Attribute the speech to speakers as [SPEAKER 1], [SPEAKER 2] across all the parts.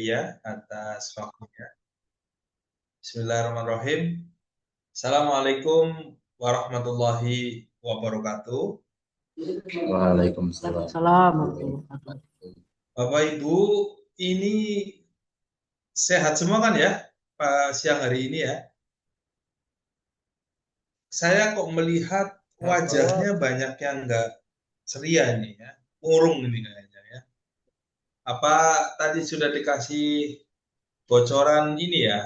[SPEAKER 1] Nadia atas waktunya. Bismillahirrahmanirrahim. Assalamualaikum warahmatullahi wabarakatuh.
[SPEAKER 2] Waalaikumsalam.
[SPEAKER 3] Salam.
[SPEAKER 1] Bapak Ibu, ini sehat semua kan ya Pak siang hari ini ya? Saya kok melihat wajahnya banyak yang nggak ceria nih ya, murung ini kayaknya ya. Apa tadi sudah dikasih bocoran ini ya?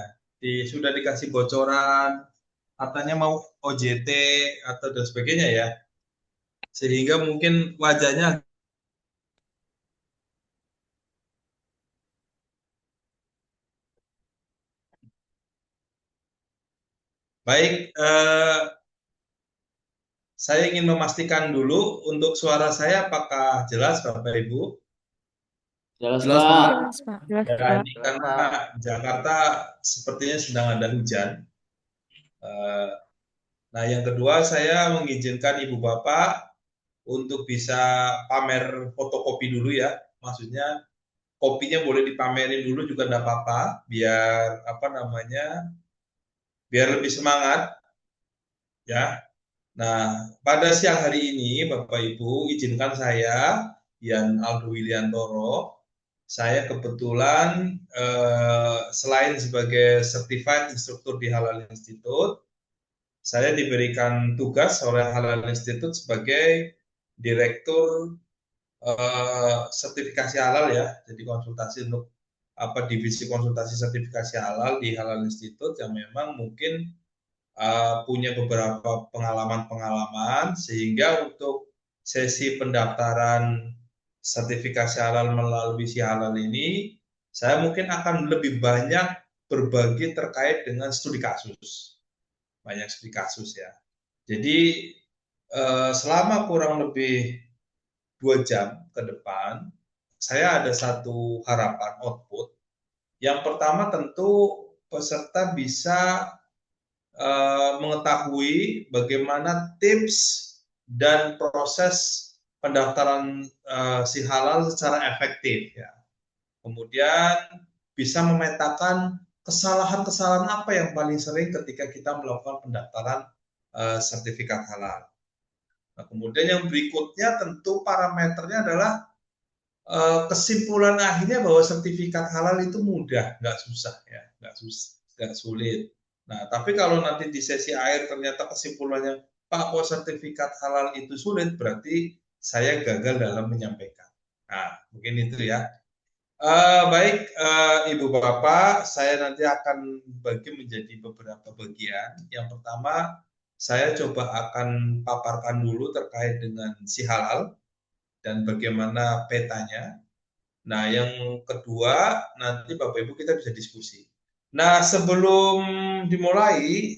[SPEAKER 1] Sudah dikasih bocoran katanya mau OJT atau dan sebagainya ya, sehingga mungkin wajahnya baik. Saya ingin memastikan dulu untuk suara saya apakah jelas Bapak Ibu.
[SPEAKER 3] Jelas,
[SPEAKER 2] Jelas,
[SPEAKER 3] Pak.
[SPEAKER 2] Pak.
[SPEAKER 4] Jelas, Pak. Jelas,
[SPEAKER 1] Ya,
[SPEAKER 4] Pak.
[SPEAKER 1] ini karena Jakarta sepertinya sedang ada hujan. Eh, Nah, yang kedua saya mengizinkan Ibu Bapak untuk bisa pamer fotokopi dulu ya. Maksudnya kopinya boleh dipamerin dulu juga enggak apa-apa, biar apa namanya, biar lebih semangat ya. Nah, pada siang hari ini Bapak Ibu izinkan saya Yan Aldo Wiliantoro, saya kebetulan selain sebagai Certified Instructor di Halal Institute, saya diberikan tugas oleh Halal Institute sebagai Direktur sertifikasi halal ya, jadi konsultasi untuk divisi konsultasi sertifikasi halal di Halal Institute yang memang mungkin punya beberapa pengalaman-pengalaman, sehingga untuk sesi pendaftaran sertifikasi halal melalui si halal ini, saya mungkin akan lebih banyak berbagi terkait dengan studi kasus, banyak studi kasus ya. Jadi selama kurang lebih 2 jam ke depan, saya ada satu harapan output. Yang pertama tentu peserta bisa mengetahui bagaimana tips dan proses pendaftaran si halal secara efektif ya. Kemudian bisa memetakan kesalahan-kesalahan apa yang paling sering ketika kita melakukan pendaftaran sertifikat halal. Nah, kemudian yang berikutnya tentu parameternya adalah kesimpulan akhirnya bahwa sertifikat halal itu mudah, nggak susah ya, nggak sulit. Nah, tapi kalau nanti di sesi akhir ternyata kesimpulannya, Pak, kok sertifikat halal itu sulit, berarti saya gagal dalam menyampaikan. Nah, mungkin itu ya. Baik, Ibu Bapak, saya nanti akan bagi menjadi beberapa bagian. Yang pertama, saya coba akan paparkan dulu terkait dengan si halal dan bagaimana petanya. Nah, yang kedua, nanti Bapak Ibu kita bisa diskusi. Nah, sebelum dimulai,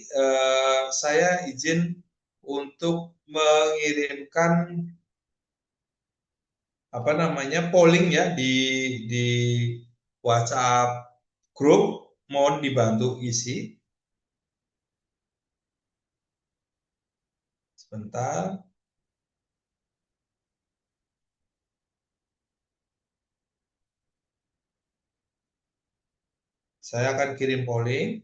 [SPEAKER 1] saya izin untuk mengirimkan polling ya di WhatsApp grup, mohon dibantu isi. Sebentar. Saya akan kirim polling.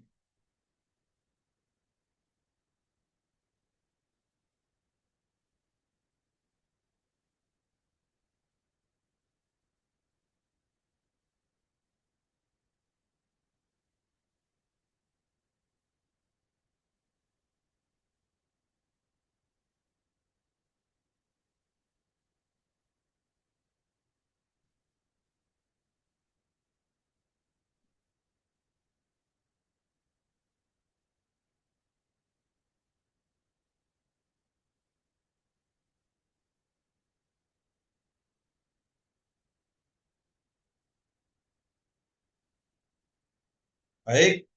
[SPEAKER 1] Baik,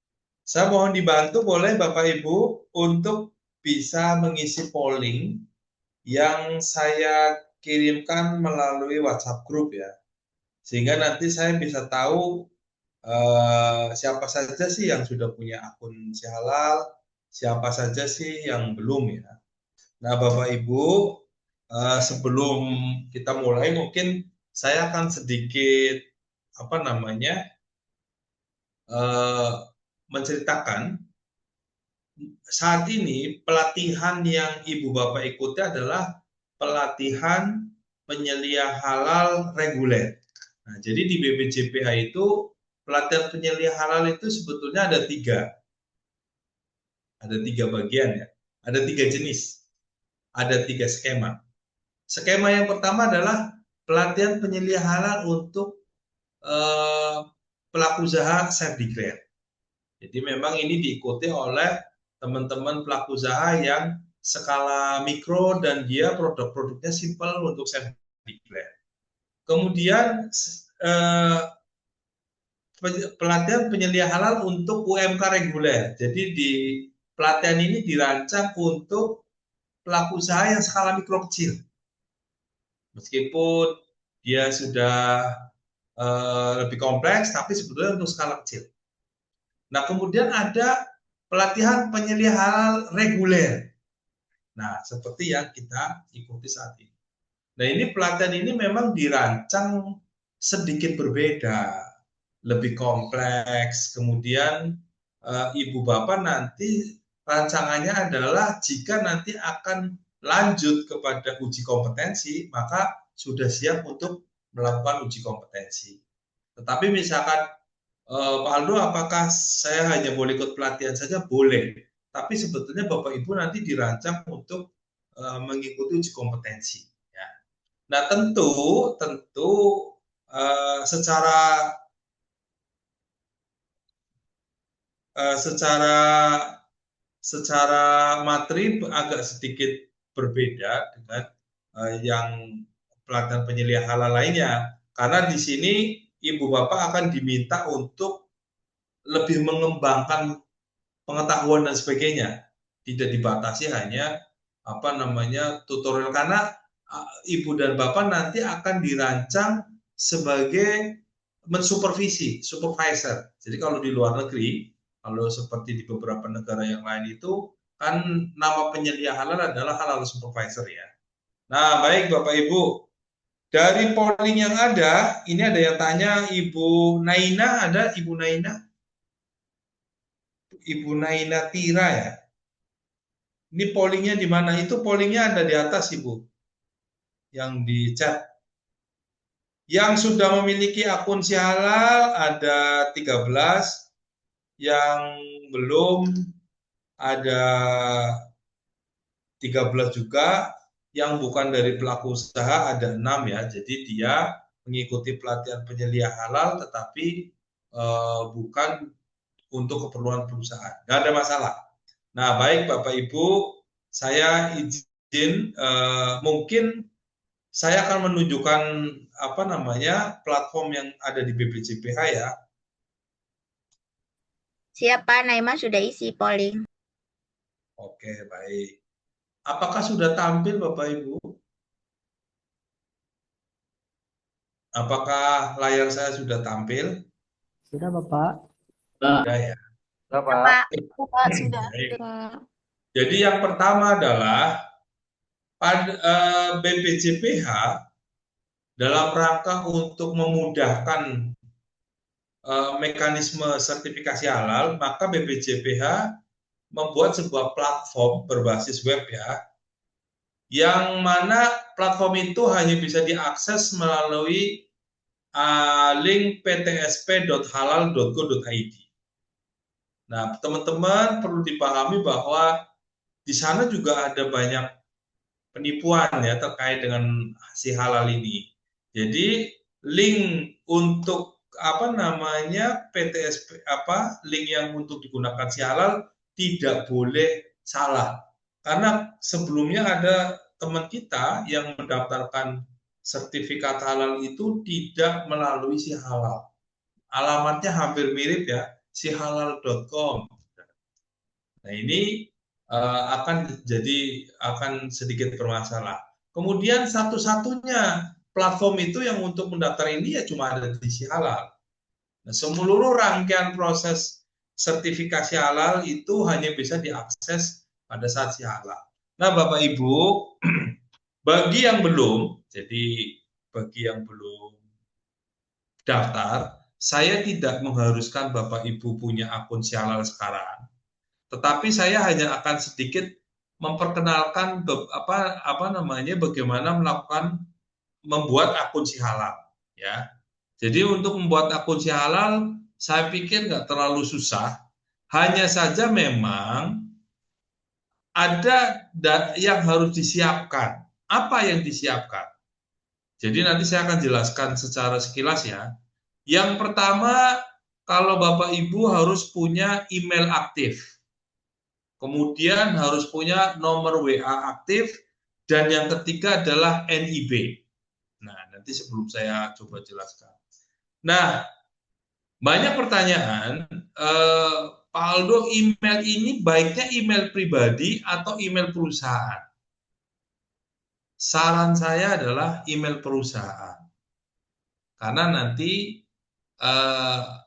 [SPEAKER 1] saya mohon dibantu boleh Bapak Ibu untuk bisa mengisi polling yang saya kirimkan melalui WhatsApp group ya. Sehingga nanti saya bisa tahu siapa saja sih yang sudah punya akun si halal, siapa saja sih yang belum ya. Nah, Bapak Ibu, sebelum kita mulai mungkin saya akan sedikit apa namanya menceritakan saat ini pelatihan yang Ibu Bapak ikuti adalah pelatihan penyelia halal reguler. Nah, jadi di BPJPH itu pelatihan penyelia halal itu sebetulnya ada tiga bagian ya, ada 3 jenis, ada 3 skema. Skema yang pertama adalah pelatihan penyelia halal untuk pelaku usaha self declare. Jadi memang ini diikuti oleh teman-teman pelaku usaha yang skala mikro dan dia produk-produknya simpel untuk self declare. Kemudian pelatihan penyelia halal untuk UMK reguler. Jadi di pelatihan ini dirancang untuk pelaku usaha yang skala mikro kecil. Meskipun dia sudah lebih kompleks, tapi sebetulnya untuk skala kecil. Nah, kemudian ada pelatihan penyelia halal reguler. Nah, seperti yang kita ikuti saat ini. Nah, ini pelatihan ini memang dirancang sedikit berbeda, lebih kompleks. Kemudian Ibu Bapak nanti rancangannya adalah jika nanti akan lanjut kepada uji kompetensi, maka sudah siap untuk melakukan uji kompetensi. Tetapi misalkan Pak Aldo, apakah saya hanya boleh ikut pelatihan saja? Boleh. Tapi sebetulnya Bapak Ibu nanti dirancang untuk mengikuti uji kompetensi. Ya. Nah, tentu secara secara secara materi agak sedikit berbeda dengan yang pelatihan penyelia halal lainnya. Karena di sini Ibu Bapak akan diminta untuk lebih mengembangkan pengetahuan dan sebagainya, tidak dibatasi hanya tutorial, karena Ibu dan Bapak nanti akan dirancang sebagai mensupervisi, supervisor. Jadi kalau di luar negeri, kalau seperti di beberapa negara yang lain itu kan nama penyelia halal adalah halal supervisor ya. Nah, baik Bapak Ibu, dari polling yang ada, ini ada yang tanya Ibu Naina, ada Ibu Naina? Ibu Naina Tira ya. Ini pollingnya di mana? Itu pollingnya ada di atas Ibu, yang di chat. Yang sudah memiliki akun Sihalal ada 13, yang belum ada 13 juga, yang bukan dari pelaku usaha ada 6 ya. Jadi dia mengikuti pelatihan penyelia halal tetapi bukan untuk keperluan perusahaan. Nggak ada masalah. Nah, baik Bapak Ibu, saya izin mungkin saya akan menunjukkan platform yang ada di BPJPH ya.
[SPEAKER 2] Siapa Naima sudah isi polling.
[SPEAKER 1] Oke, baik. Apakah sudah tampil Bapak Ibu? Apakah layar saya sudah tampil?
[SPEAKER 3] Sudah, Bapak.
[SPEAKER 1] Sudah ya.
[SPEAKER 2] Bapak.
[SPEAKER 4] Bapak sudah.
[SPEAKER 1] Jadi yang pertama adalah pada BPJPH dalam rangka untuk memudahkan mekanisme sertifikasi halal, maka BPJPH membuat sebuah platform berbasis web ya, yang mana platform itu hanya bisa diakses melalui link ptsp.halal.go.id. Nah, teman-teman perlu dipahami bahwa di sana juga ada banyak penipuan ya terkait dengan si halal ini. Jadi link untuk PTSP link yang untuk digunakan si halal tidak boleh salah. Karena sebelumnya ada teman kita yang mendaftarkan sertifikat halal itu tidak melalui si halal. Alamatnya hampir mirip ya, sihalal.com. Nah, ini akan sedikit bermasalah. Kemudian satu-satunya platform itu yang untuk mendaftar ini ya cuma ada di Sihalal. Nah, seluruh rangkaian proses sertifikasi halal itu hanya bisa diakses pada saat Sihalal. Nah, Bapak Ibu, bagi yang belum daftar, saya tidak mengharuskan Bapak Ibu punya akun Sihalal sekarang, tetapi saya hanya akan sedikit memperkenalkan bagaimana membuat akun Sihalal, ya. Jadi untuk membuat akun Sihalal, saya pikir nggak terlalu susah, hanya saja memang ada yang harus disiapkan. Apa yang disiapkan? Jadi nanti saya akan jelaskan secara sekilas ya. Yang pertama, kalau Bapak Ibu harus punya email aktif. Kemudian harus punya nomor WA aktif. Dan yang ketiga adalah NIB. Nah, nanti sebelum saya coba jelaskan. Nah, banyak pertanyaan, Pak Aldo, email ini baiknya email pribadi atau email perusahaan? Saran saya adalah email perusahaan. Karena nanti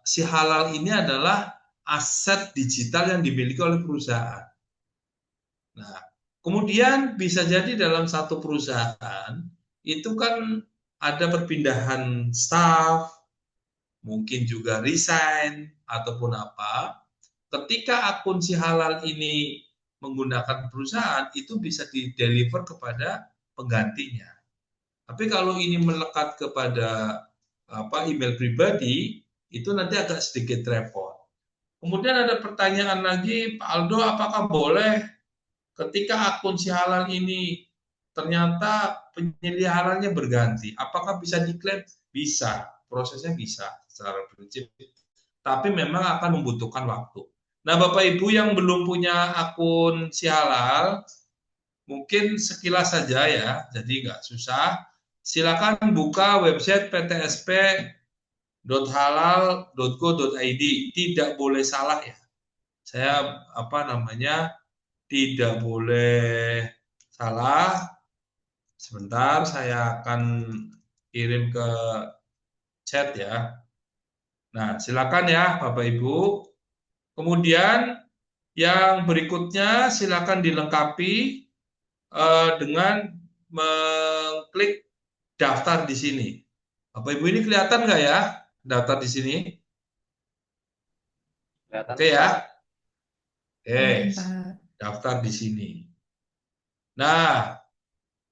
[SPEAKER 1] Sihalal ini adalah aset digital yang dimiliki oleh perusahaan. Nah, kemudian bisa jadi dalam satu perusahaan itu kan ada perpindahan staff, mungkin juga resign ataupun apa. Ketika akun Sihalal ini menggunakan perusahaan, itu bisa di-deliver kepada penggantinya. Tapi kalau ini melekat kepada email pribadi, itu nanti agak sedikit repot. Kemudian ada pertanyaan lagi, Pak Aldo, apakah boleh ketika akun Sihalal ini ternyata penyelihalannya berganti, apakah bisa diklaim? Bisa, prosesnya bisa secara prinsip. Tapi memang akan membutuhkan waktu. Nah, Bapak Ibu yang belum punya akun Sihalal, mungkin sekilas saja ya, jadi nggak susah. Silakan buka website ptsp.halal.go.id. Tidak boleh salah ya. Saya tidak boleh salah. Sebentar, saya akan kirim ke chat ya. Nah, silakan ya Bapak Ibu. Kemudian yang berikutnya silakan dilengkapi dengan mengklik daftar di sini. Bapak Ibu ini kelihatan nggak ya daftar di sini?
[SPEAKER 3] Kelihatan.
[SPEAKER 1] Oke ya. Oke, daftar di sini. Nah,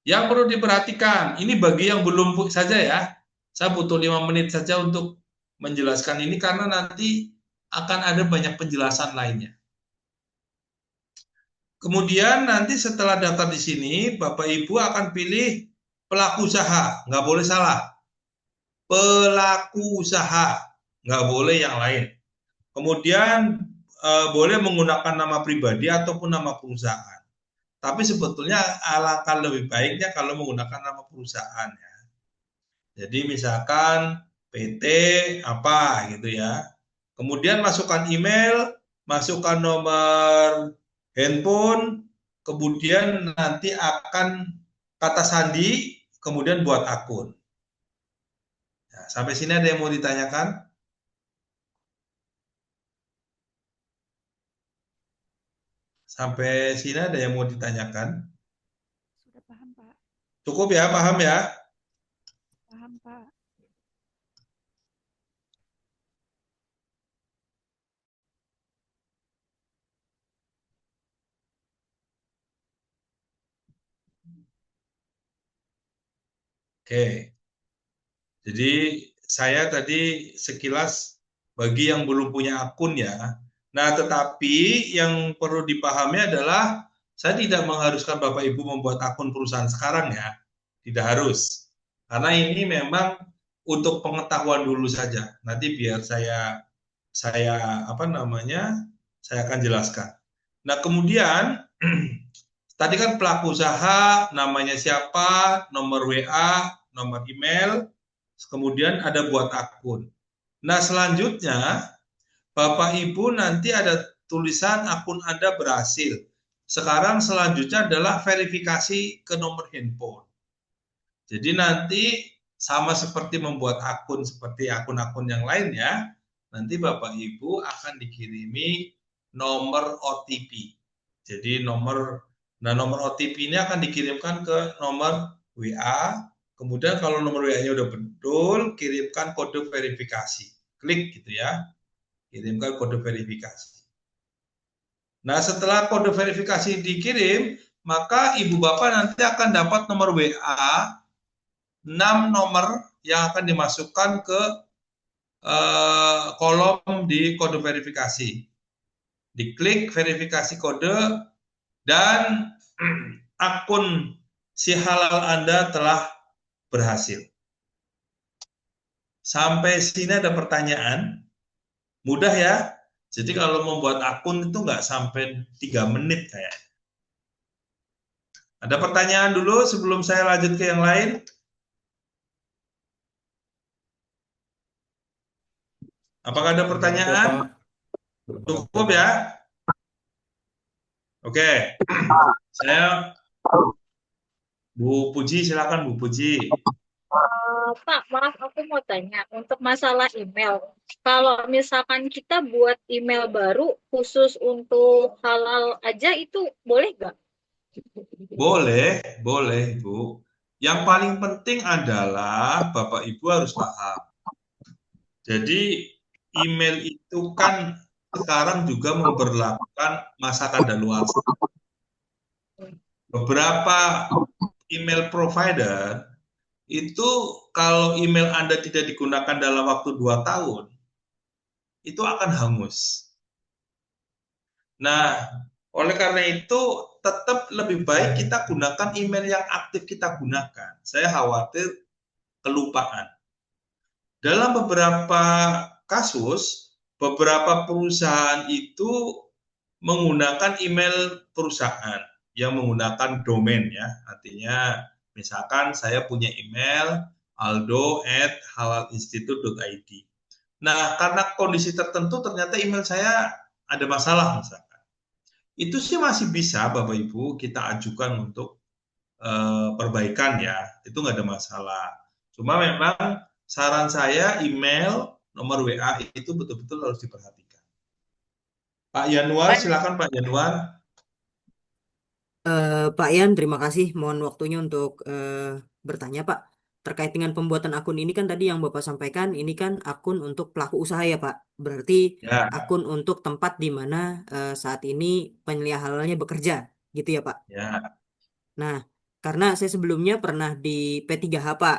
[SPEAKER 1] yang perlu diperhatikan, ini bagi yang belum saja ya. Saya butuh 5 menit saja untuk menjelaskan ini karena nanti akan ada banyak penjelasan lainnya. Kemudian nanti setelah daftar di sini, Bapak Ibu akan pilih pelaku usaha, nggak boleh salah. Pelaku usaha, nggak boleh yang lain. Kemudian boleh menggunakan nama pribadi ataupun nama perusahaan. Tapi sebetulnya alangkah lebih baiknya kalau menggunakan nama perusahaan ya. Jadi misalkan PT apa gitu ya. Kemudian masukkan email, masukkan nomor handphone, kemudian nanti akan kata sandi, kemudian buat akun. Nah, sampai sini ada yang mau ditanyakan? Sampai sini ada yang mau ditanyakan?
[SPEAKER 4] Sudah paham, Pak.
[SPEAKER 1] Cukup ya, paham ya?
[SPEAKER 4] Paham, Pak.
[SPEAKER 1] Oke. Jadi saya tadi sekilas bagi yang belum punya akun ya. Nah, tetapi yang perlu dipahami adalah saya tidak mengharuskan Bapak Ibu membuat akun perusahaan sekarang ya. Tidak harus. Karena ini memang untuk pengetahuan dulu saja. Nanti biar saya saya akan jelaskan. Nah, kemudian tadi kan pelaku usaha, namanya siapa, nomor WA, nomor email, kemudian ada buat akun. Nah, selanjutnya Bapak Ibu nanti ada tulisan akun Anda berhasil. Sekarang selanjutnya adalah verifikasi ke nomor handphone. Jadi nanti sama seperti membuat akun seperti akun-akun yang lainnya, nanti Bapak Ibu akan dikirimi nomor OTP. Jadi nomor OTP ini akan dikirimkan ke nomor WA. Kemudian kalau nomor WA-nya udah betul, kirimkan kode verifikasi klik gitu ya, kirimkan kode verifikasi. Nah, setelah kode verifikasi dikirim, maka ibu bapak nanti akan dapat nomor WA 6 nomor yang akan dimasukkan ke kolom di kode verifikasi. Diklik verifikasi kode dan akun si halal Anda telah berhasil. Sampai sini ada pertanyaan? Mudah ya? Jadi kalau membuat akun itu nggak sampai 3 menit kayak. Ada pertanyaan dulu sebelum saya lanjut ke yang lain? Apakah ada pertanyaan? Cukup ya? Oke. Saya Bu Puji, silakan Bu Puji.
[SPEAKER 5] Pak, maaf aku mau tanya untuk masalah email. Kalau misalkan kita buat email baru khusus untuk halal aja itu boleh nggak?
[SPEAKER 1] Boleh Bu. Yang paling penting adalah Bapak Ibu harus paham. Jadi email itu kan sekarang juga memberlakukan masa kadaluarsa. Beberapa email provider itu kalau email Anda tidak digunakan dalam waktu 2 tahun, itu akan hangus. Nah, oleh karena itu tetap lebih baik kita gunakan email yang aktif kita gunakan. Saya khawatir kelupaan. Dalam beberapa kasus, beberapa perusahaan itu menggunakan email perusahaan yang menggunakan domain ya. Artinya misalkan saya punya email aldo@halalinstitute.id. Nah, karena kondisi tertentu ternyata email saya ada masalah misalkan. Itu sih masih bisa Bapak Ibu kita ajukan untuk perbaikan ya. Itu nggak ada masalah. Cuma memang saran saya email, nomor WA itu betul-betul harus diperhatikan. Pak Yanuar, silakan Pak Yanuar.
[SPEAKER 6] Pak Yan, terima kasih. Mohon waktunya untuk bertanya, Pak. Terkait dengan pembuatan akun ini kan tadi yang Bapak sampaikan, ini kan akun untuk pelaku usaha ya, Pak. Berarti
[SPEAKER 1] Ya,
[SPEAKER 6] akun untuk tempat di mana saat ini penyelia halalnya bekerja, gitu ya, Pak.
[SPEAKER 1] ya,
[SPEAKER 6] Nah, karena saya sebelumnya pernah di P3H, Pak.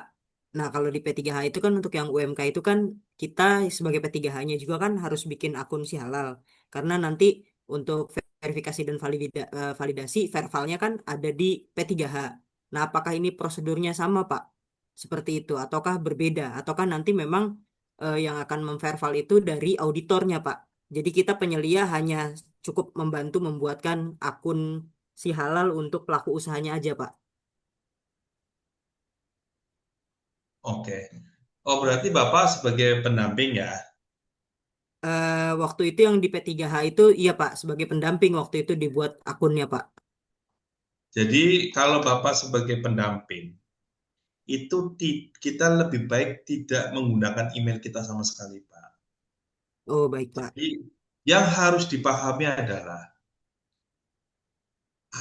[SPEAKER 6] Nah, kalau di P3H itu kan untuk yang UMK itu kan kita sebagai P3H-nya juga kan harus bikin akun si halal. Karena nanti untuk verifikasi dan validasi vervalnya kan ada di P3H. Nah, apakah ini prosedurnya sama, Pak? Seperti itu ataukah berbeda? Ataukah nanti memang yang akan memverval itu dari auditornya, Pak? Jadi kita penyelia hanya cukup membantu membuatkan akun si halal untuk pelaku usahanya aja, Pak.
[SPEAKER 1] oke. Oh, berarti Bapak sebagai pendamping ya?
[SPEAKER 6] Waktu itu yang di P3H itu iya, Pak, sebagai pendamping waktu itu dibuat akunnya, Pak.
[SPEAKER 1] Jadi kalau Bapak sebagai pendamping, itu kita lebih baik tidak menggunakan email kita sama sekali, Pak.
[SPEAKER 6] Oh, baik, Pak.
[SPEAKER 1] Jadi yang harus dipahami adalah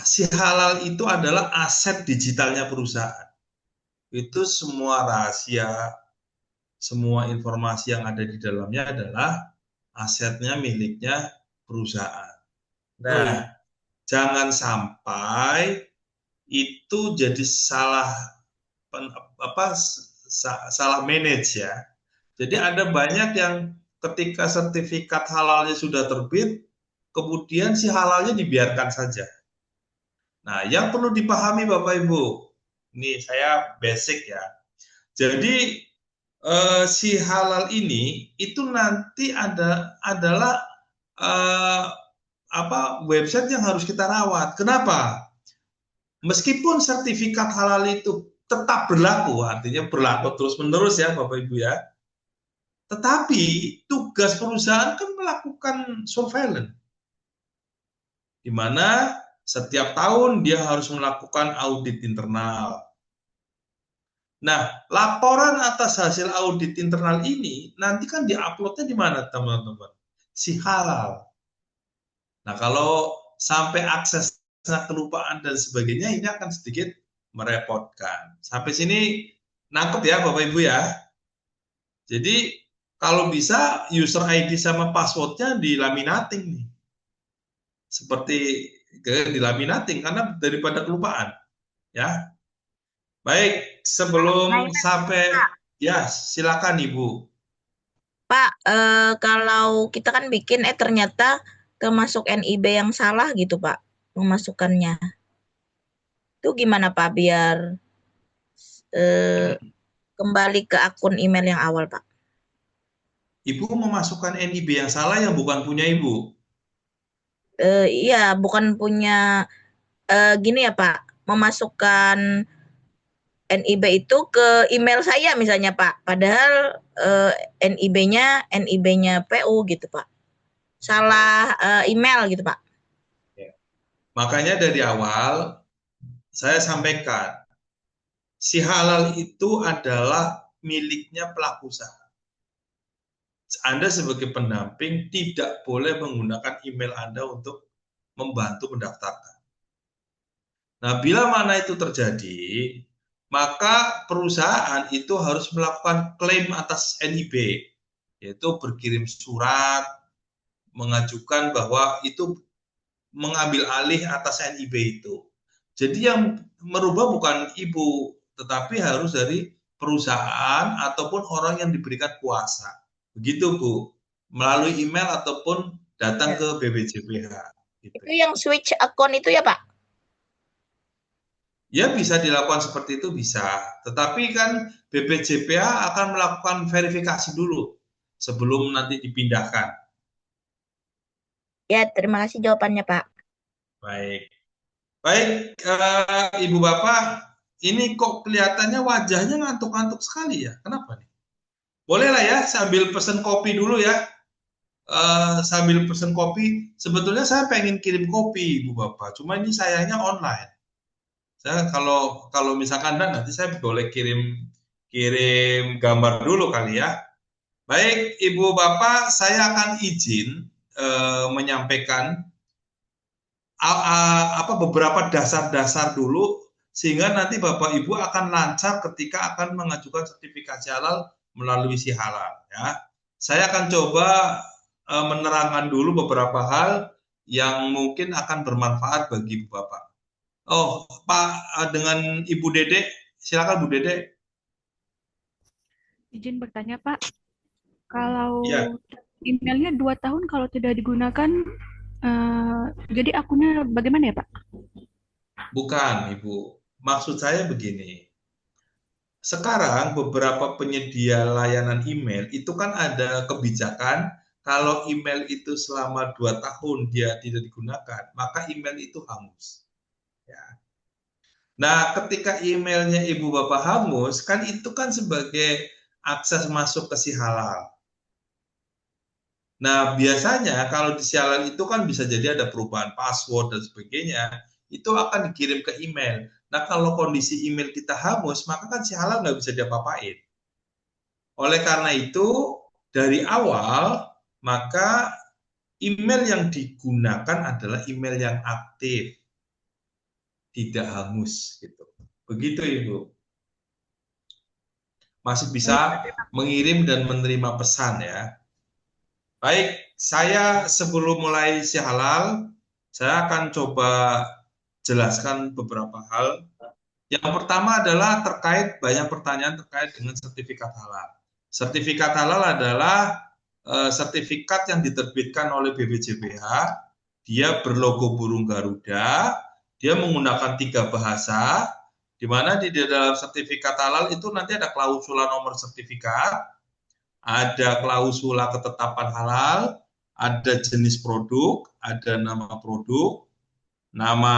[SPEAKER 1] si halal itu adalah aset digitalnya perusahaan. Itu semua rahasia, semua informasi yang ada di dalamnya adalah asetnya miliknya perusahaan.
[SPEAKER 6] Oh,
[SPEAKER 1] Nah,
[SPEAKER 6] iya.
[SPEAKER 1] jangan sampai itu jadi salah manage ya. Jadi ada banyak yang ketika sertifikat halalnya sudah terbit, kemudian si halalnya dibiarkan saja. Nah, yang perlu dipahami Bapak Ibu, ini saya basic ya. Jadi si halal ini itu nanti adalah website yang harus kita rawat. Kenapa? Meskipun sertifikat halal itu tetap berlaku, artinya berlaku terus-menerus ya Bapak Ibu ya. Tetapi tugas perusahaan kan melakukan surveillance, di mana setiap tahun dia harus melakukan audit internal. Nah, laporan atas hasil audit internal ini nanti kan diuploadnya di mana teman-teman? Si halal. Nah, kalau sampai aksesnya kelupaan dan sebagainya, ini akan sedikit merepotkan. Sampai sini nangkep ya Bapak Ibu ya. Jadi kalau bisa user ID sama passwordnya dilaminating nih. Seperti dilaminating karena daripada kelupaan. Ya. Baik, sebelum sampai ya silakan Ibu.
[SPEAKER 2] Pak, kalau kita kan bikin ternyata termasuk NIB yang salah gitu Pak, memasukkannya. Itu gimana Pak biar kembali ke akun email yang awal Pak?
[SPEAKER 1] Ibu memasukkan NIB yang salah yang bukan punya Ibu.
[SPEAKER 2] Iya, bukan punya gini ya Pak, memasukkan NIB itu ke email saya misalnya Pak, padahal NIB-nya PU gitu Pak. Salah email gitu Pak.
[SPEAKER 1] Makanya dari awal saya sampaikan, si halal itu adalah miliknya pelaku usaha. Anda sebagai pendamping tidak boleh menggunakan email Anda untuk membantu mendaftarkan. Nah, bila mana itu terjadi, maka perusahaan itu harus melakukan klaim atas NIB, yaitu berkirim surat, mengajukan bahwa itu mengambil alih atas NIB itu. Jadi yang merubah bukan Ibu, tetapi harus dari perusahaan ataupun orang yang diberikan kuasa. Begitu Bu, melalui email ataupun datang ke BPJPH. Gitu.
[SPEAKER 2] Itu yang switch account itu ya Pak?
[SPEAKER 1] Ya bisa dilakukan seperti itu bisa, tetapi kan BPJPH akan melakukan verifikasi dulu sebelum nanti dipindahkan.
[SPEAKER 2] Ya, terima kasih jawabannya Pak.
[SPEAKER 1] Baik, baik Ibu Bapak, ini kok kelihatannya wajahnya ngantuk-ngantuk sekali ya, kenapa nih? Bolehlah ya sambil pesen kopi dulu ya. Sambil pesen kopi, sebetulnya saya pengen kirim kopi Ibu Bapak, cuma ini sayangnya online. Saya kalau misalkan nanti saya boleh kirim gambar dulu kali ya. Baik Ibu Bapak, saya akan izin menyampaikan beberapa dasar-dasar dulu sehingga nanti Bapak Ibu akan lancar ketika akan mengajukan sertifikasi halal melalui si halal ya. Saya akan coba menerangkan dulu beberapa hal yang mungkin akan bermanfaat bagi Ibu Bapak. Oh, Pak, dengan Ibu Dede, silakan Bu Dede.
[SPEAKER 4] Izin bertanya Pak, kalau
[SPEAKER 1] Ya.
[SPEAKER 4] emailnya 2 tahun kalau tidak digunakan, jadi akunnya bagaimana ya Pak?
[SPEAKER 1] Bukan Ibu, maksud saya begini. Sekarang beberapa penyedia layanan email itu kan ada kebijakan kalau email itu selama 2 tahun dia tidak digunakan, maka email itu hangus. Ya. Nah, ketika emailnya Ibu Bapak hangus, kan itu kan sebagai akses masuk ke si halal. Nah, biasanya kalau di si halal itu kan bisa jadi ada perubahan password dan sebagainya, itu akan dikirim ke email. Nah, kalau kondisi email kita hangus, maka kan si halal nggak bisa diapa-apain. Oleh karena itu, dari awal, maka email yang digunakan adalah email yang aktif, tidak hangus. Gitu. Begitu, Ibu. Masih bisa mengirim dan menerima pesan ya. Baik, saya sebelum mulai si halal, saya akan coba jelaskan beberapa hal. Yang pertama adalah terkait banyak pertanyaan terkait dengan sertifikat halal. Sertifikat halal adalah sertifikat yang diterbitkan oleh BPJPH. Dia berlogo burung Garuda, dia menggunakan 3 bahasa, di mana di dalam sertifikat halal itu nanti ada klausula nomor sertifikat, ada klausula ketetapan halal, ada jenis produk, ada nama produk, nama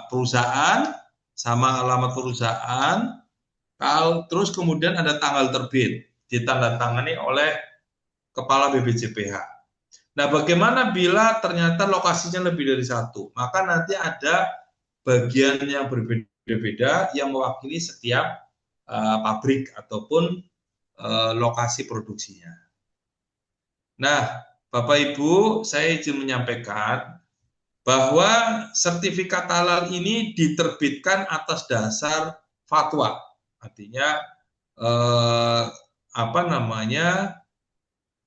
[SPEAKER 1] perusahaan, sama alamat perusahaan, terus kemudian ada tanggal terbit, ditandatangani oleh Kepala BPJPH. Nah, bagaimana bila ternyata lokasinya lebih dari satu? Maka nanti ada bagian yang berbeda-beda yang mewakili setiap pabrik ataupun lokasi produksinya. Nah, Bapak Ibu, saya izin menyampaikan bahwa sertifikat halal ini diterbitkan atas dasar fatwa. Artinya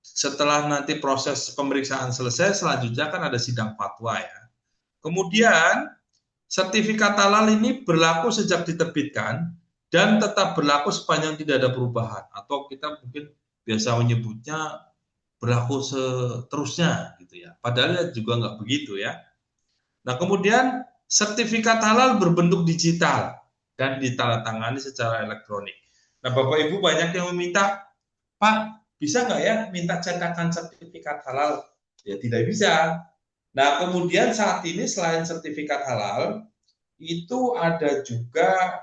[SPEAKER 1] setelah nanti proses pemeriksaan selesai, selanjutnya kan ada sidang fatwa ya. Kemudian sertifikat halal ini berlaku sejak diterbitkan dan tetap berlaku sepanjang tidak ada perubahan, atau kita mungkin biasa menyebutnya berlaku seterusnya gitu ya. Padahal juga nggak begitu ya. Nah, kemudian sertifikat halal berbentuk digital dan ditandatangani secara elektronik. Nah, Bapak Ibu banyak yang meminta, Pak, bisa nggak ya minta cetakan sertifikat halal? Ya tidak bisa. Nah, kemudian saat ini selain sertifikat halal, itu ada juga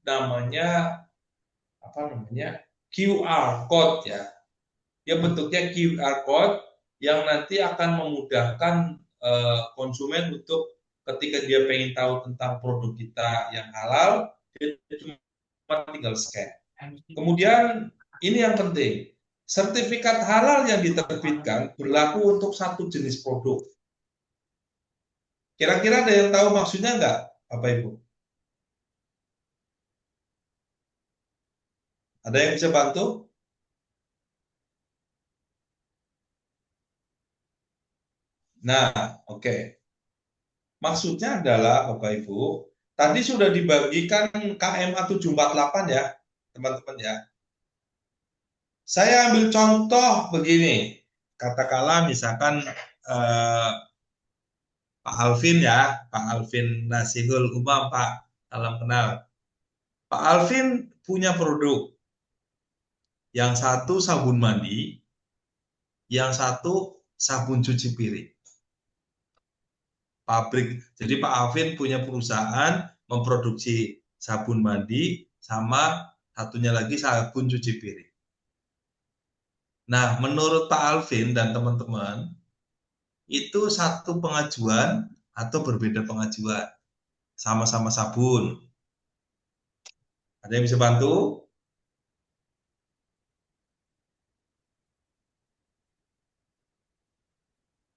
[SPEAKER 1] namanya QR code ya. Dia bentuknya QR code yang nanti akan memudahkan konsumen untuk ketika dia pengen tahu tentang produk kita yang halal, dia cuma tinggal scan. Kemudian ini yang penting, sertifikat halal yang diterbitkan berlaku untuk satu jenis produk. Kira-kira ada yang tahu maksudnya nggak, Bapak Ibu? Ada yang bisa bantu? Nah, oke. Maksudnya adalah, Bapak Ibu, tadi sudah dibagikan KMA 748 ya, teman-teman ya. Saya ambil contoh begini, katakanlah misalkan Pak Alvin ya, Pak Alvin Nasihul Umam, Pak, salam kenal. Pak Alvin punya produk, yang satu sabun mandi, yang satu sabun cuci piring. Pabrik, jadi Pak Alvin punya perusahaan memproduksi sabun mandi sama satunya lagi sabun cuci piring. Nah, menurut Pak Alvin dan teman-teman, itu satu pengajuan atau berbeda pengajuan? Sama-sama sabun. Ada yang bisa bantu?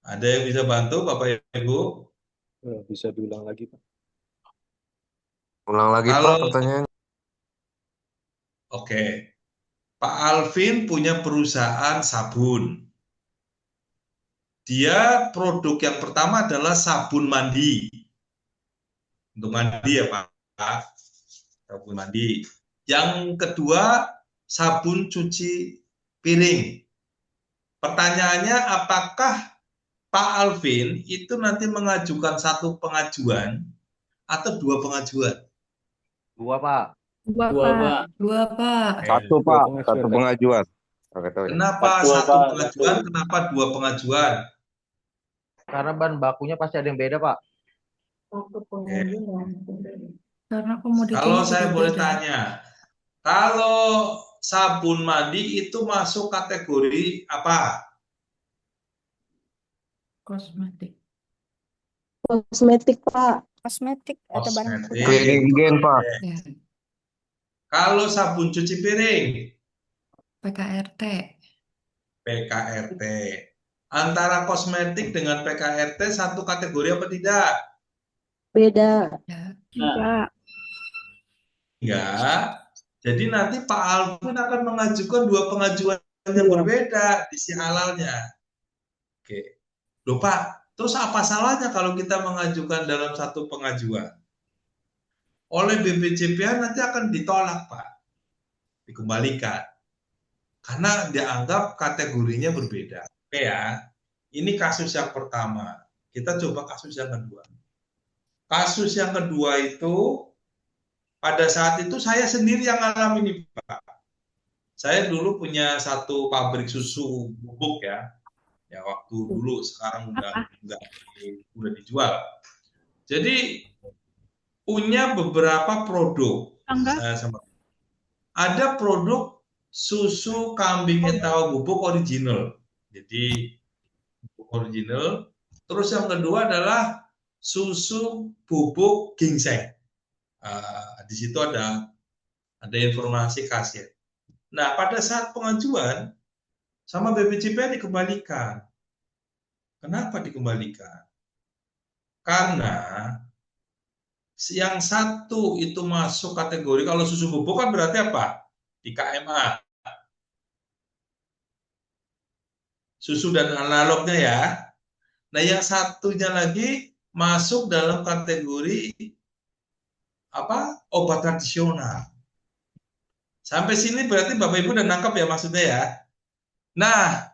[SPEAKER 1] Ada yang bisa bantu, Bapak Ibu?
[SPEAKER 7] Bisa diulang lagi, Pak.
[SPEAKER 8] Ulang lagi, Pak,
[SPEAKER 1] Kalau
[SPEAKER 8] pertanyaannya.
[SPEAKER 1] Oke, Pak Alvin punya perusahaan sabun. Dia produk yang pertama adalah sabun mandi. Untuk mandi ya Pak, sabun mandi. Yang kedua, sabun cuci piring. Pertanyaannya, apakah Pak Alvin itu nanti mengajukan satu pengajuan atau dua pengajuan?
[SPEAKER 3] Dua, Pak.
[SPEAKER 4] Dua,
[SPEAKER 3] Dua,
[SPEAKER 4] Pak.
[SPEAKER 3] Pak.
[SPEAKER 9] Dua, Pak.
[SPEAKER 8] Satu, Pak. Satu pengajuan. Oke, tahu ya.
[SPEAKER 1] Kenapa
[SPEAKER 3] Satu,
[SPEAKER 1] satu
[SPEAKER 3] Pak.
[SPEAKER 1] pengajuan, kenapa dua pengajuan?
[SPEAKER 3] Karena bahan bakunya pasti ada yang beda, Pak.
[SPEAKER 9] Karena komoditasnya
[SPEAKER 1] Kalau saya
[SPEAKER 9] juga
[SPEAKER 1] boleh
[SPEAKER 9] beda.
[SPEAKER 1] tanya, kalau sabun mandi itu masuk kategori apa?
[SPEAKER 9] Kosmetik.
[SPEAKER 10] Kosmetik, Pak.
[SPEAKER 11] Kosmetik atau barang
[SPEAKER 1] Kosmetik.
[SPEAKER 8] Cleaning higien, Pak.
[SPEAKER 9] Ya.
[SPEAKER 1] Kalau sabun cuci piring,
[SPEAKER 9] PKRT.
[SPEAKER 1] PKRT. Antara kosmetik dengan PKRT satu kategori apa tidak?
[SPEAKER 10] Beda.
[SPEAKER 9] Ya.
[SPEAKER 4] Tidak.
[SPEAKER 1] Enggak. Jadi nanti Pak Alvin akan mengajukan dua pengajuan yang berbeda di si halalnya. Oke. Loh Pak, terus apa salahnya kalau kita mengajukan dalam satu pengajuan? Oleh BPJPH nanti akan ditolak Pak. Dikembalikan. Karena dianggap kategorinya berbeda. Oke ya. Ini kasus yang pertama. Kita coba kasus yang kedua. Kasus yang kedua itu, pada saat itu saya sendiri yang ngalamin ini Pak. Saya dulu punya satu pabrik susu bubuk ya. Ya waktu dulu, sekarang udah dijual. Jadi punya beberapa produk. Ada produk susu kambing tahu bubuk original. Jadi bubuk original. Terus yang kedua adalah susu bubuk ginseng. Di situ ada informasi khasiat. Nah, pada saat pengajuan sama BPJPH dikembalikan. Kenapa dikembalikan? Karena yang satu itu masuk kategori, kalau susu bubuk kan berarti apa? Di KMA. susu dan analognya ya. Nah, yang satunya lagi masuk dalam kategori obat tradisional. Sampai sini berarti Bapak Ibu udah nangkap ya maksudnya ya. Nah,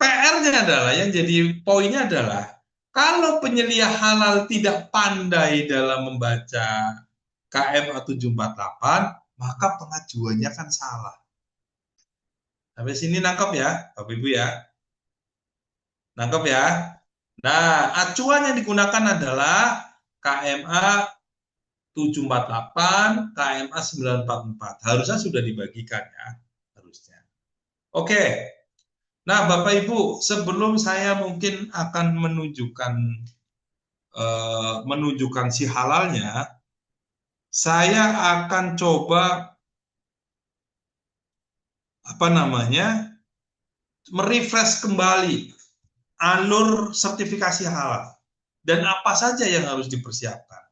[SPEAKER 1] PR-nya adalah, yang jadi poinnya adalah, kalau penyelia halal tidak pandai dalam membaca KMA 748, maka pengajuannya kan salah. Sampai sini nangkap ya, Bapak Ibu ya. Nangkap ya. Nah, acuan yang digunakan adalah KMA 748, KMA 944. Harusnya sudah dibagikan ya, harusnya. Oke. Nah, Bapak Ibu, sebelum saya mungkin akan menunjukkan si halalnya, saya akan coba merefresh kembali alur sertifikasi halal dan apa saja yang harus dipersiapkan.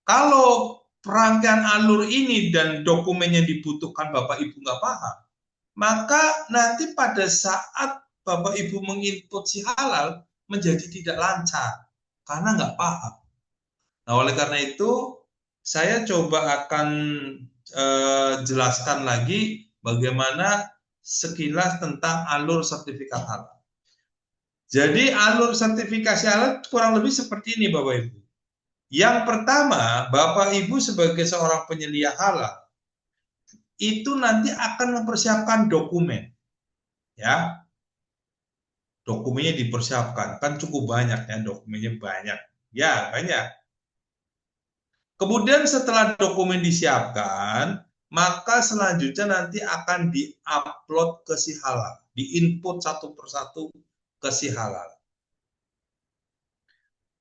[SPEAKER 1] Kalau rangkaian alur ini dan dokumen yang dibutuhkan Bapak Ibu nggak paham, maka nanti pada saat Bapak Ibu menginput si halal menjadi tidak lancar karena nggak paham. Nah, oleh karena itu saya coba akan jelaskan lagi bagaimana sekilas tentang alur sertifikat halal. Jadi alur sertifikasi halal kurang lebih seperti ini Bapak Ibu. Yang pertama, Bapak Ibu sebagai seorang penyelia halal itu nanti akan mempersiapkan dokumen. Ya. Dokumennya dipersiapkan, kan cukup banyak ya, dokumennya banyak. Ya, banyak. Kemudian setelah dokumen disiapkan, maka selanjutnya nanti akan di-upload ke si halal, di-input satu persatu ke si halal.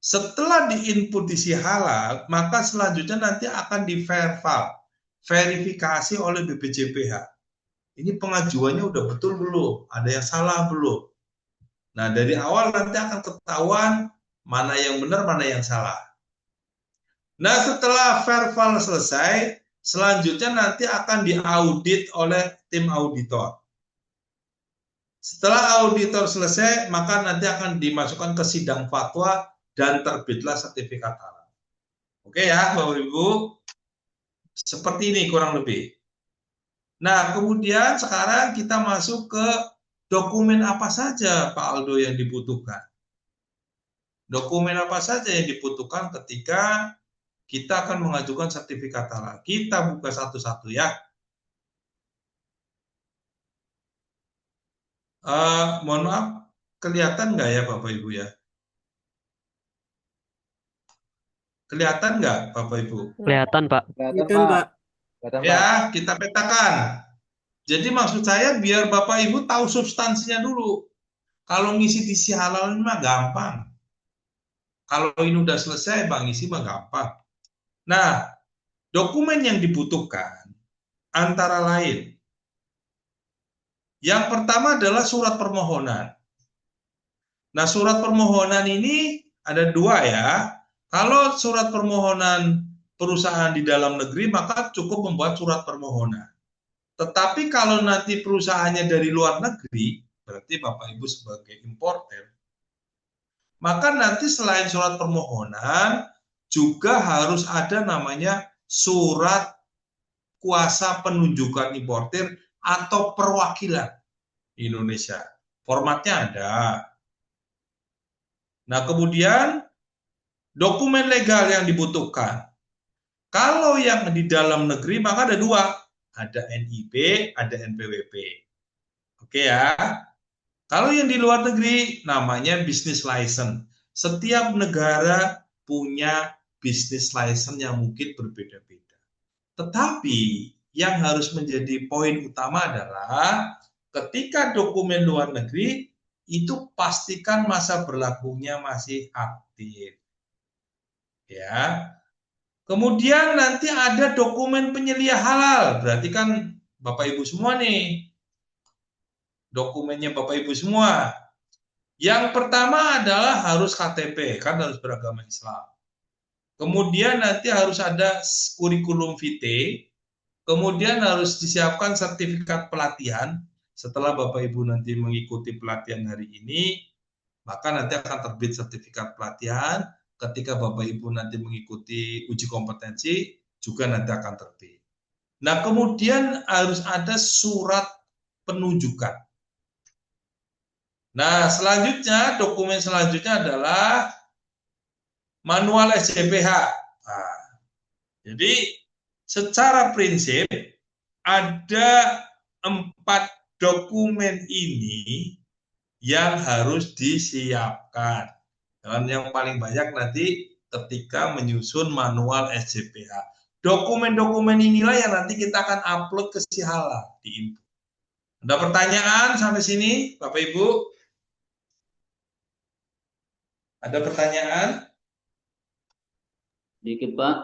[SPEAKER 1] Setelah di-input di si halal, maka selanjutnya nanti akan diverifikasi oleh BPJPH. Ini pengajuannya udah betul belum? Ada yang salah belum? Nah, dari awal nanti akan ketahuan mana yang benar, mana yang salah. Nah, setelah verifal selesai, selanjutnya nanti akan diaudit oleh tim auditor. Setelah auditor selesai, maka nanti akan dimasukkan ke sidang fatwa dan terbitlah sertifikat halal. Oke ya, Bapak Ibu. Seperti ini kurang lebih. Nah, kemudian sekarang kita masuk ke dokumen apa saja Pak Aldo yang dibutuhkan. Dokumen apa saja yang dibutuhkan ketika kita akan mengajukan sertifikat halal. Kita buka satu-satu ya. Mohon maaf, kelihatan nggak ya Bapak Ibu ya? Kelihatan nggak Bapak Ibu?
[SPEAKER 12] Kelihatan Pak.
[SPEAKER 6] Kelihatan Pak.
[SPEAKER 1] Ya, kita petakan. Jadi maksud saya biar Bapak Ibu tahu substansinya dulu. Kalau ngisi di si halal ini mah gampang. Kalau ini udah selesai, Bang, ngisi mah gampang. Nah, dokumen yang dibutuhkan antara lain. Yang pertama adalah surat permohonan. Nah, surat permohonan ini ada dua ya. Kalau surat permohonan perusahaan di dalam negeri, maka cukup membuat surat permohonan. Tetapi kalau nanti perusahaannya dari luar negeri, berarti Bapak Ibu sebagai importer, maka nanti selain surat permohonan, juga harus ada namanya surat kuasa penunjukan importer atau perwakilan di Indonesia. Formatnya ada. Nah, kemudian dokumen legal yang dibutuhkan. Kalau yang di dalam negeri, maka ada dua. Ada NIB, ada NPWP. Oke ya. Kalau yang di luar negeri, namanya business license. Setiap negara punya business license yang mungkin berbeda-beda. Tetapi yang harus menjadi poin utama adalah ketika dokumen luar negeri, itu pastikan masa berlakunya masih aktif. Ya. Kemudian nanti ada dokumen penyelia halal. Berarti kan Bapak Ibu semua nih. Dokumennya Bapak Ibu semua. Yang pertama adalah harus KTP, kan harus beragama Islam. Kemudian nanti harus ada kurikulum vitae. Kemudian harus disiapkan sertifikat pelatihan setelah Bapak Ibu nanti mengikuti pelatihan hari ini, maka nanti akan terbit sertifikat pelatihan. Ketika Bapak Ibu nanti mengikuti uji kompetensi, juga nanti akan terbit. Nah, kemudian harus ada surat penunjukan. Nah, selanjutnya, dokumen selanjutnya adalah manual SJPH. Nah, jadi, secara prinsip, ada 4 dokumen ini yang harus disiapkan. Dan yang paling banyak nanti ketika menyusun manual SJPH. Dokumen-dokumen inilah yang nanti kita akan upload ke Sihalal di info. Ada pertanyaan sampai sini, Bapak Ibu? Ada pertanyaan?
[SPEAKER 12] Dikit Pak.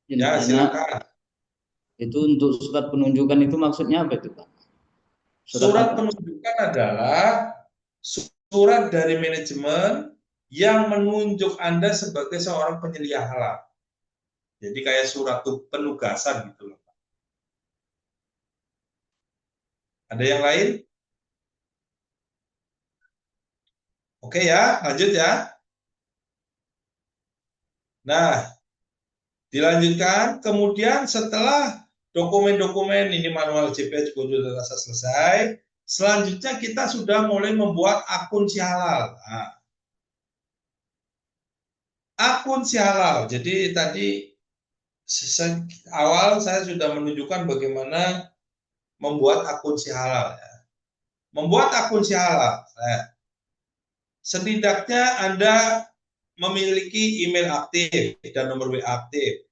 [SPEAKER 1] Ya, silakan.
[SPEAKER 12] Itu untuk surat penunjukan itu maksudnya apa itu Pak?
[SPEAKER 1] Surat penunjukan adalah surat dari manajemen yang menunjuk Anda sebagai seorang penyelia halal. Jadi kayak surat penugasan gitu loh. Ada yang lain? Oke ya, lanjut ya. Nah, dilanjutkan. Kemudian setelah dokumen-dokumen ini manual JPH juga sudah selesai, selanjutnya kita sudah mulai membuat akun Sihalal. Nah, akun Sihalal. Jadi tadi awal saya sudah menunjukkan bagaimana membuat akun Sihalal. Ya. Membuat akun Sihalal. Nah, setidaknya Anda memiliki email aktif dan nomor WA aktif.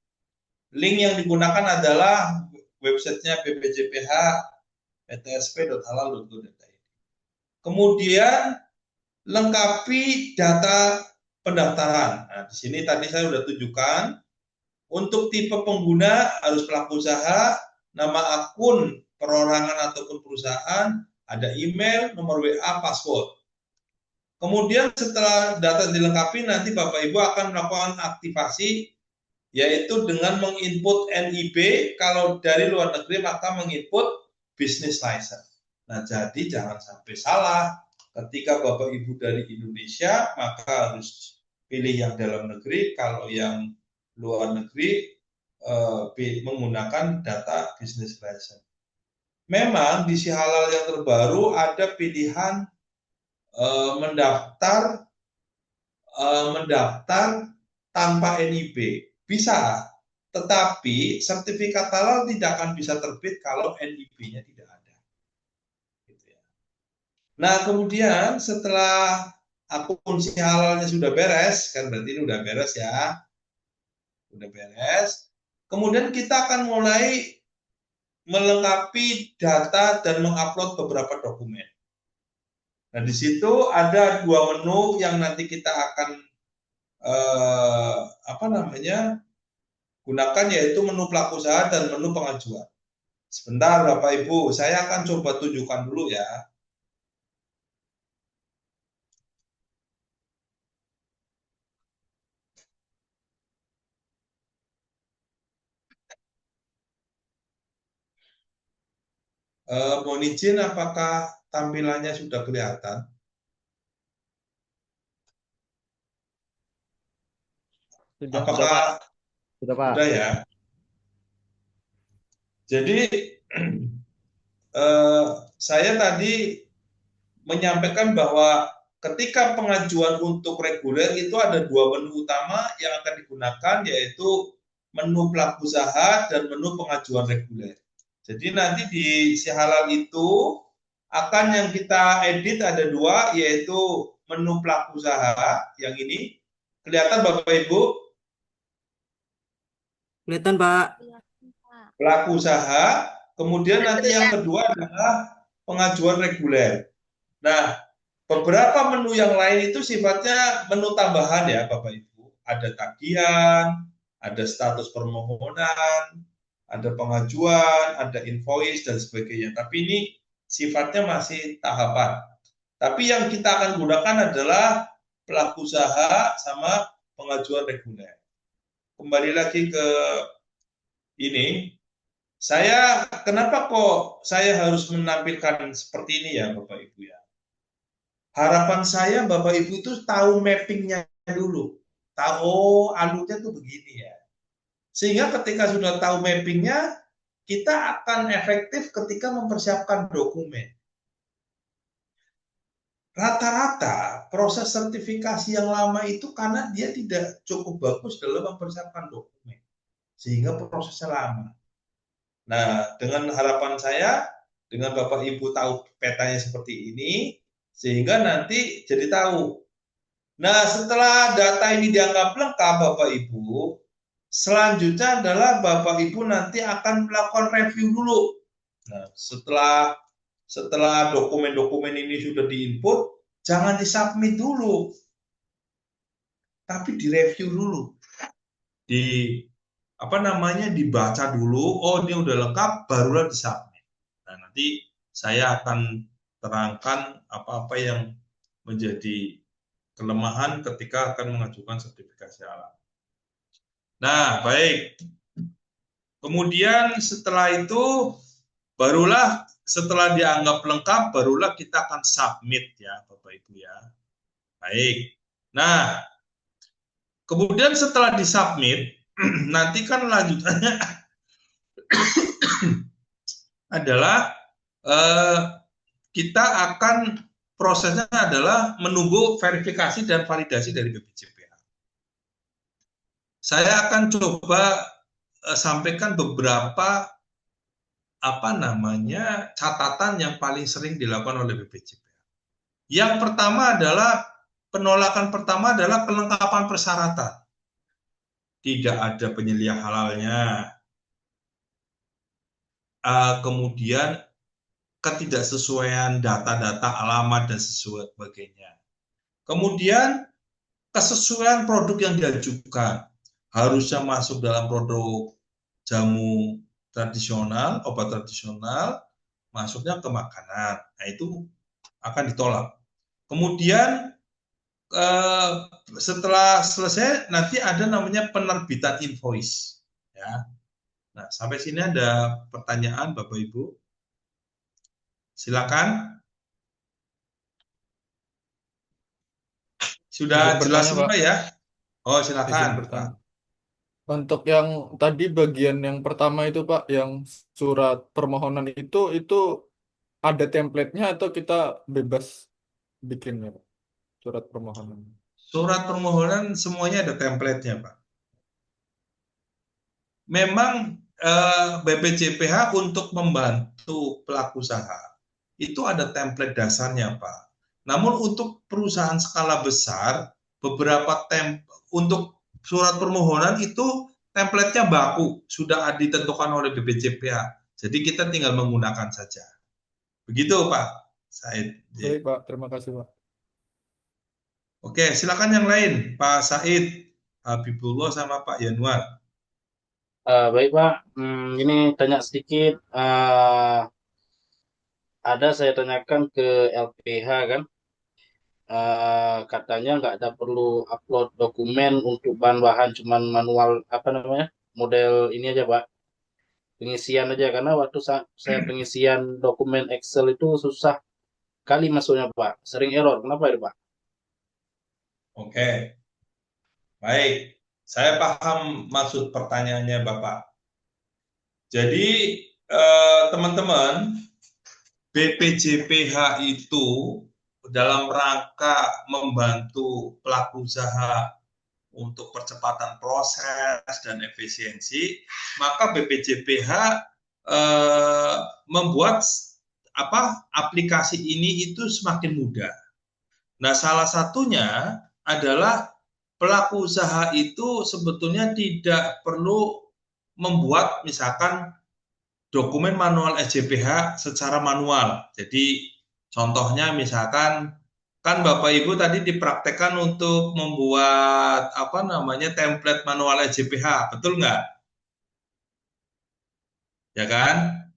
[SPEAKER 1] Link yang digunakan adalah websitenya ppjph ptsp.halal.go.id. Kemudian lengkapi data pendaftaran. Nah, di sini tadi saya sudah tunjukkan. Untuk tipe pengguna harus pelaku usaha, nama akun perorangan ataupun perusahaan, ada email, nomor WA, password. Kemudian setelah data dilengkapi, nanti Bapak Ibu akan melakukan aktivasi, yaitu dengan menginput NIB, kalau dari luar negeri maka menginput business license. Nah, jadi jangan sampai salah, ketika Bapak Ibu dari Indonesia, maka harus pilih yang dalam negeri, kalau yang luar negeri menggunakan data business license. Memang di Sihalal yang terbaru ada pilihan mendaftar tanpa NIB. Bisa, tetapi sertifikat halal tidak akan bisa terbit kalau NIB-nya tidak ada. Gitu ya. Nah, kemudian setelah akun Sihalalnya sudah beres, kan berarti ini udah beres ya. Udah beres. Kemudian kita akan mulai melengkapi data dan mengupload beberapa dokumen. Nah, di situ ada 2 menu yang nanti kita akan gunakan, yaitu menu pelaku usaha dan menu pengajuan. Sebentar Bapak Ibu, saya akan coba tunjukkan dulu ya. Mohon izin, apakah tampilannya sudah kelihatan? Apakah
[SPEAKER 3] sudah Pak?
[SPEAKER 1] Sudah ya. Jadi saya tadi menyampaikan bahwa ketika pengajuan untuk reguler itu ada 2 menu utama yang akan digunakan, yaitu menu pelaku usaha dan menu pengajuan reguler. Jadi nanti di Sihalal itu akan yang kita edit ada 2, yaitu menu pelaku usaha yang ini. Kelihatan Bapak Ibu?
[SPEAKER 6] Kelihatan Pak.
[SPEAKER 1] Pelaku usaha. Kemudian nanti yang kedua adalah pengajuan reguler. Nah, beberapa menu yang lain itu sifatnya menu tambahan ya Bapak Ibu. Ada tagihan, ada status permohonan, ada pengajuan, ada invoice, dan sebagainya. Tapi ini sifatnya masih tahapan. Tapi yang kita akan gunakan adalah pelaku usaha sama pengajuan reguler. Kembali lagi ke ini, Kenapa kok saya harus menampilkan seperti ini ya Bapak Ibu ya? Harapan saya Bapak Ibu itu tahu mappingnya dulu. Tahu alurnya tuh begini ya. Sehingga ketika sudah tahu mappingnya, kita akan efektif ketika mempersiapkan dokumen. Rata-rata proses sertifikasi yang lama itu karena dia tidak cukup bagus dalam mempersiapkan dokumen. Sehingga prosesnya lama. Nah, dengan harapan saya, dengan Bapak Ibu tahu petanya seperti ini, sehingga nanti jadi tahu. Nah, setelah data ini dianggap lengkap Bapak Ibu, selanjutnya adalah Bapak Ibu nanti akan melakukan review dulu. Nah, setelah dokumen-dokumen ini sudah diinput, jangan disubmit dulu, tapi direview dulu, dibaca dulu. Oh, ini udah lengkap, barulah disubmit. Nah, nanti saya akan terangkan apa-apa yang menjadi kelemahan ketika akan mengajukan sertifikasi halal. Nah, baik. Kemudian setelah itu, barulah setelah dianggap lengkap, barulah kita akan submit ya, Bapak Ibu ya. Baik. Nah, kemudian setelah disubmit, nanti kan lanjutannya adalah kita akan prosesnya adalah menunggu verifikasi dan validasi dari BPJPH. Saya akan coba sampaikan beberapa catatan yang paling sering dilakukan oleh BPJPH. Yang pertama adalah penolakan pertama adalah kelengkapan persyaratan. Tidak ada penyelia halalnya. Kemudian ketidaksesuaian data-data alamat dan sebagainya. Kemudian kesesuaian produk yang diajukan harusnya masuk dalam produk jamu tradisional, obat tradisional, masuknya ke makanan. Nah, itu akan ditolak. Kemudian setelah selesai nanti ada namanya penerbitan invoice ya. Nah, sampai sini ada pertanyaan Bapak Ibu? Silakan. Sudah jelas semua ya? Oh, silakan, Pak.
[SPEAKER 13] Untuk yang tadi bagian yang pertama itu Pak, yang surat permohonan itu ada template-nya atau kita bebas bikinnya Pak? Surat permohonan.
[SPEAKER 1] Surat permohonan semuanya ada template-nya Pak. Memang BPJPH untuk membantu pelaku usaha itu ada template dasarnya Pak. Namun untuk perusahaan skala besar, untuk surat permohonan itu template-nya baku, sudah ditentukan oleh BPJPH. Jadi kita tinggal menggunakan saja. Begitu Pak Said.
[SPEAKER 13] Baik Pak, terima kasih Pak.
[SPEAKER 1] Oke, silakan yang lain, Pak Said, Habibullah sama Pak Yanuar.
[SPEAKER 12] Baik Pak, ini tanya sedikit. Ada saya tanyakan ke LPH kan, katanya nggak ada perlu upload dokumen untuk bahan-bahan, cuman manual model ini aja Pak, pengisian aja, karena waktu saya pengisian dokumen Excel itu susah kali masuknya Pak, sering error. Kenapa itu Pak?
[SPEAKER 1] Oke, baik, saya paham maksud pertanyaannya Bapak. Jadi teman-teman, BPJPH itu dalam rangka membantu pelaku usaha untuk percepatan proses dan efisiensi, maka BPJPH membuat aplikasi ini itu semakin mudah. Nah, salah satunya adalah pelaku usaha itu sebetulnya tidak perlu membuat misalkan dokumen manual SJPH secara manual. Jadi contohnya misalkan kan Bapak Ibu tadi dipraktekkan untuk membuat template manual SJPH, betul nggak? Ya kan?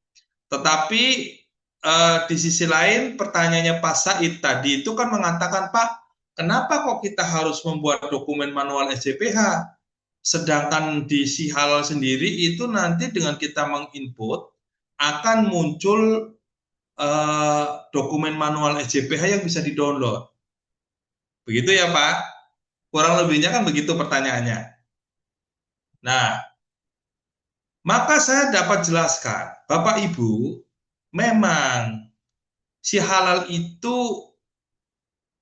[SPEAKER 1] Tetapi di sisi lain pertanyaannya Pak Said tadi itu kan mengatakan, Pak, kenapa kok kita harus membuat dokumen manual SJPH? Sedangkan di si halal sendiri itu nanti dengan kita menginput akan muncul dokumen manual SJPH yang bisa di-download. Begitu ya Pak? Kurang lebihnya kan begitu pertanyaannya. Nah, maka saya dapat jelaskan, Bapak Ibu, memang si halal itu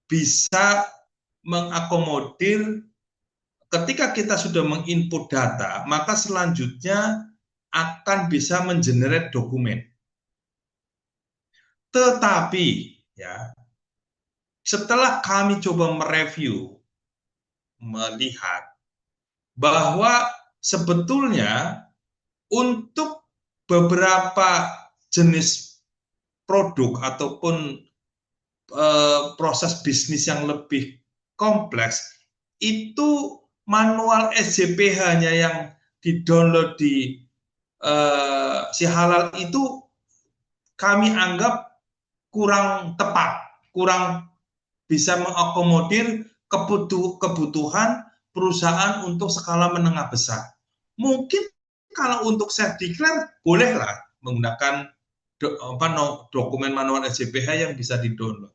[SPEAKER 1] bisa mengakomodir ketika kita sudah menginput data, maka selanjutnya akan bisa mengenerate dokumen. Tetapi ya, setelah kami coba mereview, melihat bahwa sebetulnya untuk beberapa jenis produk ataupun proses bisnis yang lebih kompleks, itu manual SJPH-nya yang di-download di si halal itu kami anggap kurang tepat, kurang bisa mengakomodir kebutuhan perusahaan untuk skala menengah besar. Mungkin kalau untuk self declare bolehlah menggunakan dokumen manual SJPH yang bisa di-download.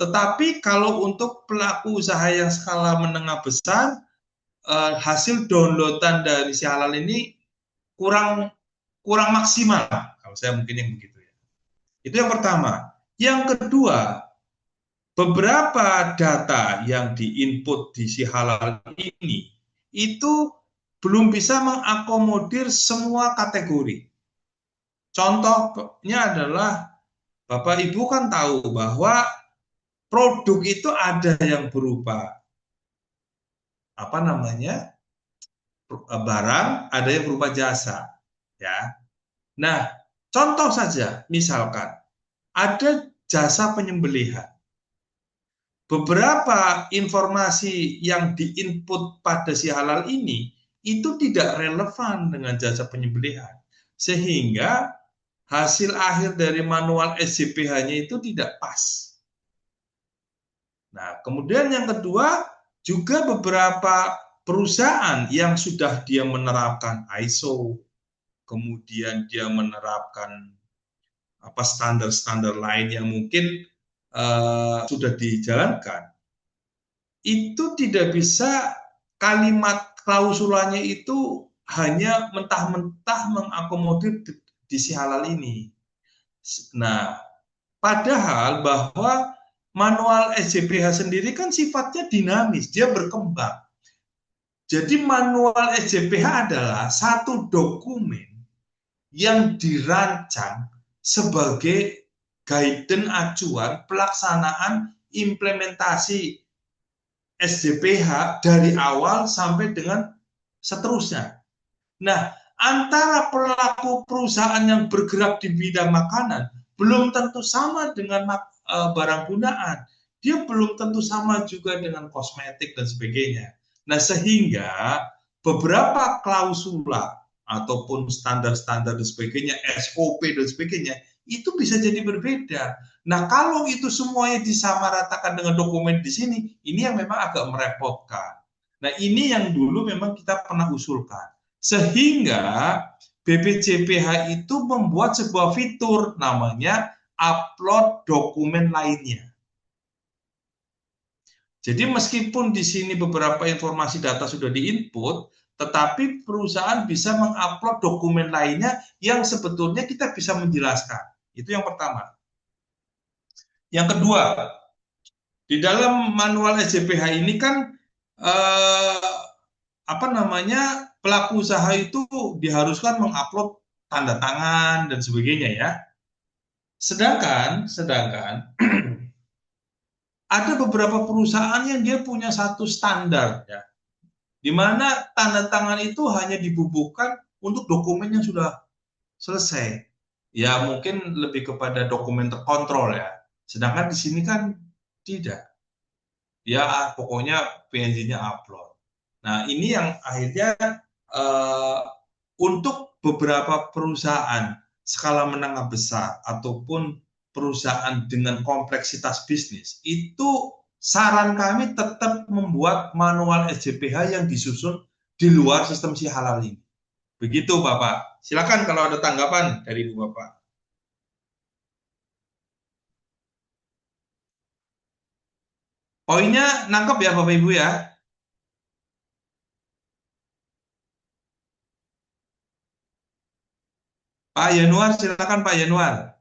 [SPEAKER 1] Tetapi kalau untuk pelaku usaha yang skala menengah besar, hasil downloadan dari si halal ini kurang maksimal, kalau saya mungkin yang begitu ya. Itu yang pertama. Yang kedua, beberapa data yang diinput di si halal ini itu belum bisa mengakomodir semua kategori. Contohnya adalah Bapak Ibu kan tahu bahwa produk itu ada yang berupa barang, ada yang berupa jasa, ya. Nah, contoh saja, misalkan ada jasa penyembelihan. Beberapa informasi yang diinput pada si halal ini itu tidak relevan dengan jasa penyembelihan, sehingga hasil akhir dari manual SJPH-nya itu tidak pas. Nah, kemudian yang kedua, juga beberapa perusahaan yang sudah dia menerapkan ISO, kemudian dia menerapkan standar-standar lain yang mungkin sudah dijalankan, itu tidak bisa kalimat klausulanya itu hanya mentah-mentah mengakomodir di si halal ini. Nah, padahal bahwa manual SJPH sendiri kan sifatnya dinamis, dia berkembang. Jadi manual SJPH adalah satu dokumen yang dirancang sebagai guidance acuan pelaksanaan implementasi SJPH dari awal sampai dengan seterusnya. Nah, antara pelaku perusahaan yang bergerak di bidang makanan belum tentu sama dengan barang gunaan. Dia belum tentu sama juga dengan kosmetik dan sebagainya. Nah, sehingga beberapa klausula ataupun standar-standar dan sebagainya, SOP dan sebagainya, itu bisa jadi berbeda. Nah, kalau itu semuanya disamaratakan dengan dokumen di sini, ini yang memang agak merepotkan. Nah, ini yang dulu memang kita pernah usulkan. Sehingga BPJPH itu membuat sebuah fitur namanya upload dokumen lainnya. Jadi meskipun di sini beberapa informasi data sudah diinput, tetapi perusahaan bisa mengupload dokumen lainnya yang sebetulnya kita bisa menjelaskan. Itu yang pertama. Yang kedua, di dalam manual SJPH ini kan pelaku usaha itu diharuskan mengupload tanda tangan dan sebagainya ya. Sedangkan ada beberapa perusahaan yang dia punya satu standar ya, di mana tanda tangan itu hanya dibubuhkan untuk dokumen yang sudah selesai. Ya mungkin lebih kepada dokumen terkontrol ya. Sedangkan di sini kan tidak. Ya pokoknya PNG-nya upload. Nah ini yang akhirnya untuk beberapa perusahaan skala menengah besar ataupun perusahaan dengan kompleksitas bisnis, itu saran kami tetap membuat manual SJPH yang disusun di luar sistem si halal ini. Begitu Bapak. Silakan kalau ada tanggapan dari Ibu Bapak. Poinnya nangkep ya Bapak Ibu ya. Pak Yanuar, silakan Pak Yanuar.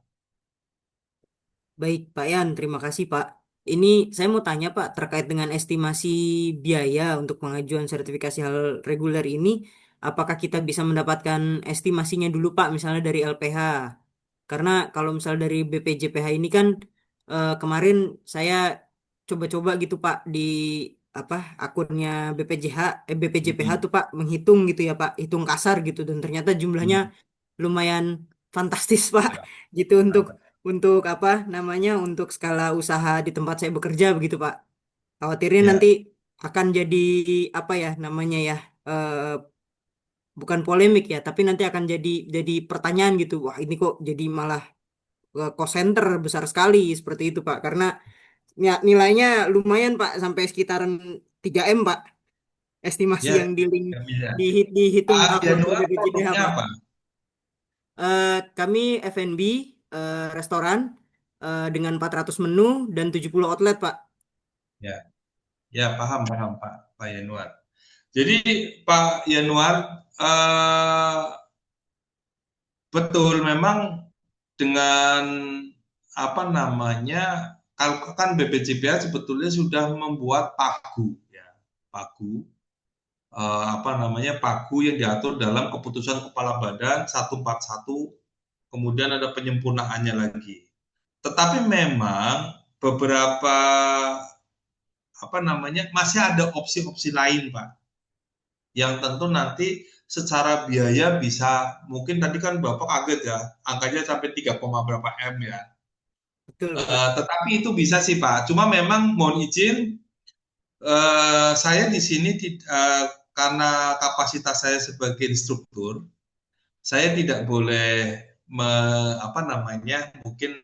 [SPEAKER 6] Baik, Pak Yan, terima kasih Pak. Ini saya mau tanya Pak terkait dengan estimasi biaya untuk pengajuan sertifikasi halal reguler ini, apakah kita bisa mendapatkan estimasinya dulu Pak, misalnya dari LPH? Karena kalau misalnya dari BPJPH ini kan kemarin saya coba-coba gitu Pak di apa akunnya BPJPH tuh Pak menghitung gitu ya Pak, hitung kasar gitu dan ternyata jumlahnya lumayan fantastis Pak gitu untuk apa namanya untuk skala usaha di tempat saya bekerja begitu Pak. Khawatirnya
[SPEAKER 1] Ya.
[SPEAKER 6] nanti akan jadi apa ya namanya ya bukan polemik ya, tapi nanti akan jadi pertanyaan gitu. Wah, ini kok jadi malah cost center besar sekali seperti itu Pak. Karena ya, nilainya lumayan Pak sampai sekitaran 3M Pak. Estimasi
[SPEAKER 1] Ya,
[SPEAKER 6] yang
[SPEAKER 1] ya, bisa.
[SPEAKER 6] dihitung
[SPEAKER 1] Pak
[SPEAKER 6] akun
[SPEAKER 1] Yanuar
[SPEAKER 6] BPJPH
[SPEAKER 1] produknya
[SPEAKER 6] Pak.
[SPEAKER 1] apa?
[SPEAKER 6] Kami F&B restoran dengan 400 menu dan 70 outlet Pak.
[SPEAKER 1] Ya, ya paham Pak Yanuar. Jadi Pak Yanuar betul memang dengan apa namanya kan BPJPH sebetulnya sudah membuat pagu ya pagu apa namanya pagu yang diatur dalam keputusan Kepala Badan 141, kemudian ada penyempurnaannya lagi. Tetapi memang beberapa apa namanya masih ada opsi-opsi lain Pak, yang tentu nanti secara biaya bisa mungkin tadi kan Bapak kaget ya angkanya sampai 3, berapa M ya.
[SPEAKER 6] Betul.
[SPEAKER 1] Tetapi itu bisa sih Pak. Cuma memang mohon izin saya di sini karena kapasitas saya sebagai instruktur, saya tidak boleh mungkin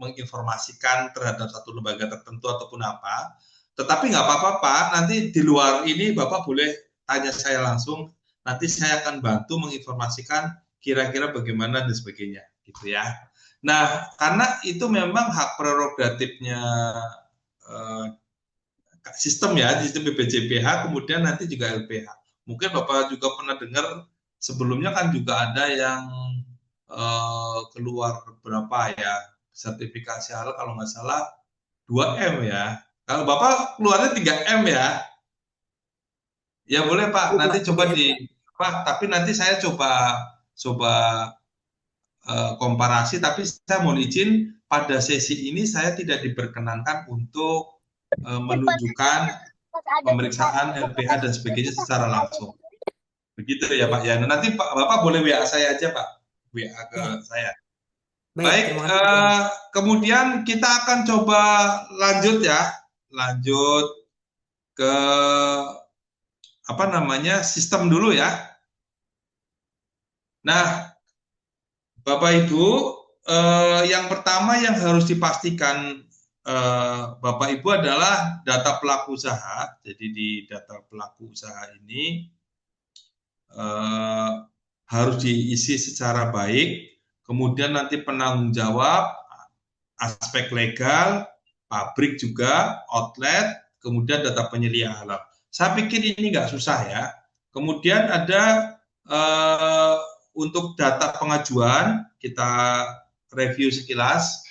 [SPEAKER 1] menginformasikan terhadap satu lembaga tertentu ataupun apa. Tetapi nggak apa-apa Pak. Nanti di luar ini Bapak boleh tanya saya langsung. Nanti saya akan bantu menginformasikan kira-kira bagaimana dan sebagainya, gitu ya. Nah, karena itu memang hak prerogatifnya sistem ya, sistem BPJPH, kemudian nanti juga LPH. Mungkin Bapak juga pernah dengar sebelumnya kan juga ada yang keluar berapa ya sertifikasi halal kalau nggak salah 2M ya. Kalau Bapak keluarnya 3M ya. Ya boleh Pak, nanti coba tapi nanti saya coba komparasi, tapi saya mohon izin pada sesi ini saya tidak diperkenankan untuk menunjukkan pemeriksaan LPH dan sebagainya secara langsung. Begitu ya Pak ya. Nanti Bapak boleh WA saya aja Pak, WA ke saya. Baik, kemudian kita akan coba lanjut ke sistem dulu ya. Nah, Bapak Ibu, yang pertama yang harus dipastikan Bapak Ibu adalah data pelaku usaha. Jadi di data pelaku usaha ini harus diisi secara baik. Kemudian nanti penanggung jawab, aspek legal, pabrik juga, outlet, kemudian data penyelia halal. Saya pikir ini nggak susah ya. Kemudian ada untuk data pengajuan, kita review sekilas.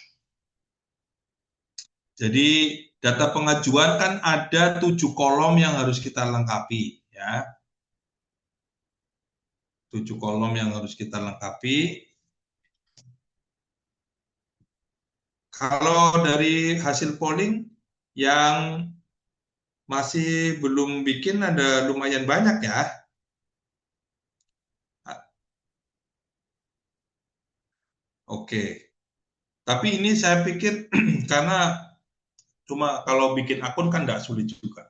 [SPEAKER 1] Jadi data pengajuan kan ada 7 kolom yang harus kita lengkapi ya. 7 kolom yang harus kita lengkapi. Kalau dari hasil polling yang masih belum bikin ada lumayan banyak ya. Oke. Tapi ini saya pikir karena cuma kalau bikin akun kan nggak sulit juga.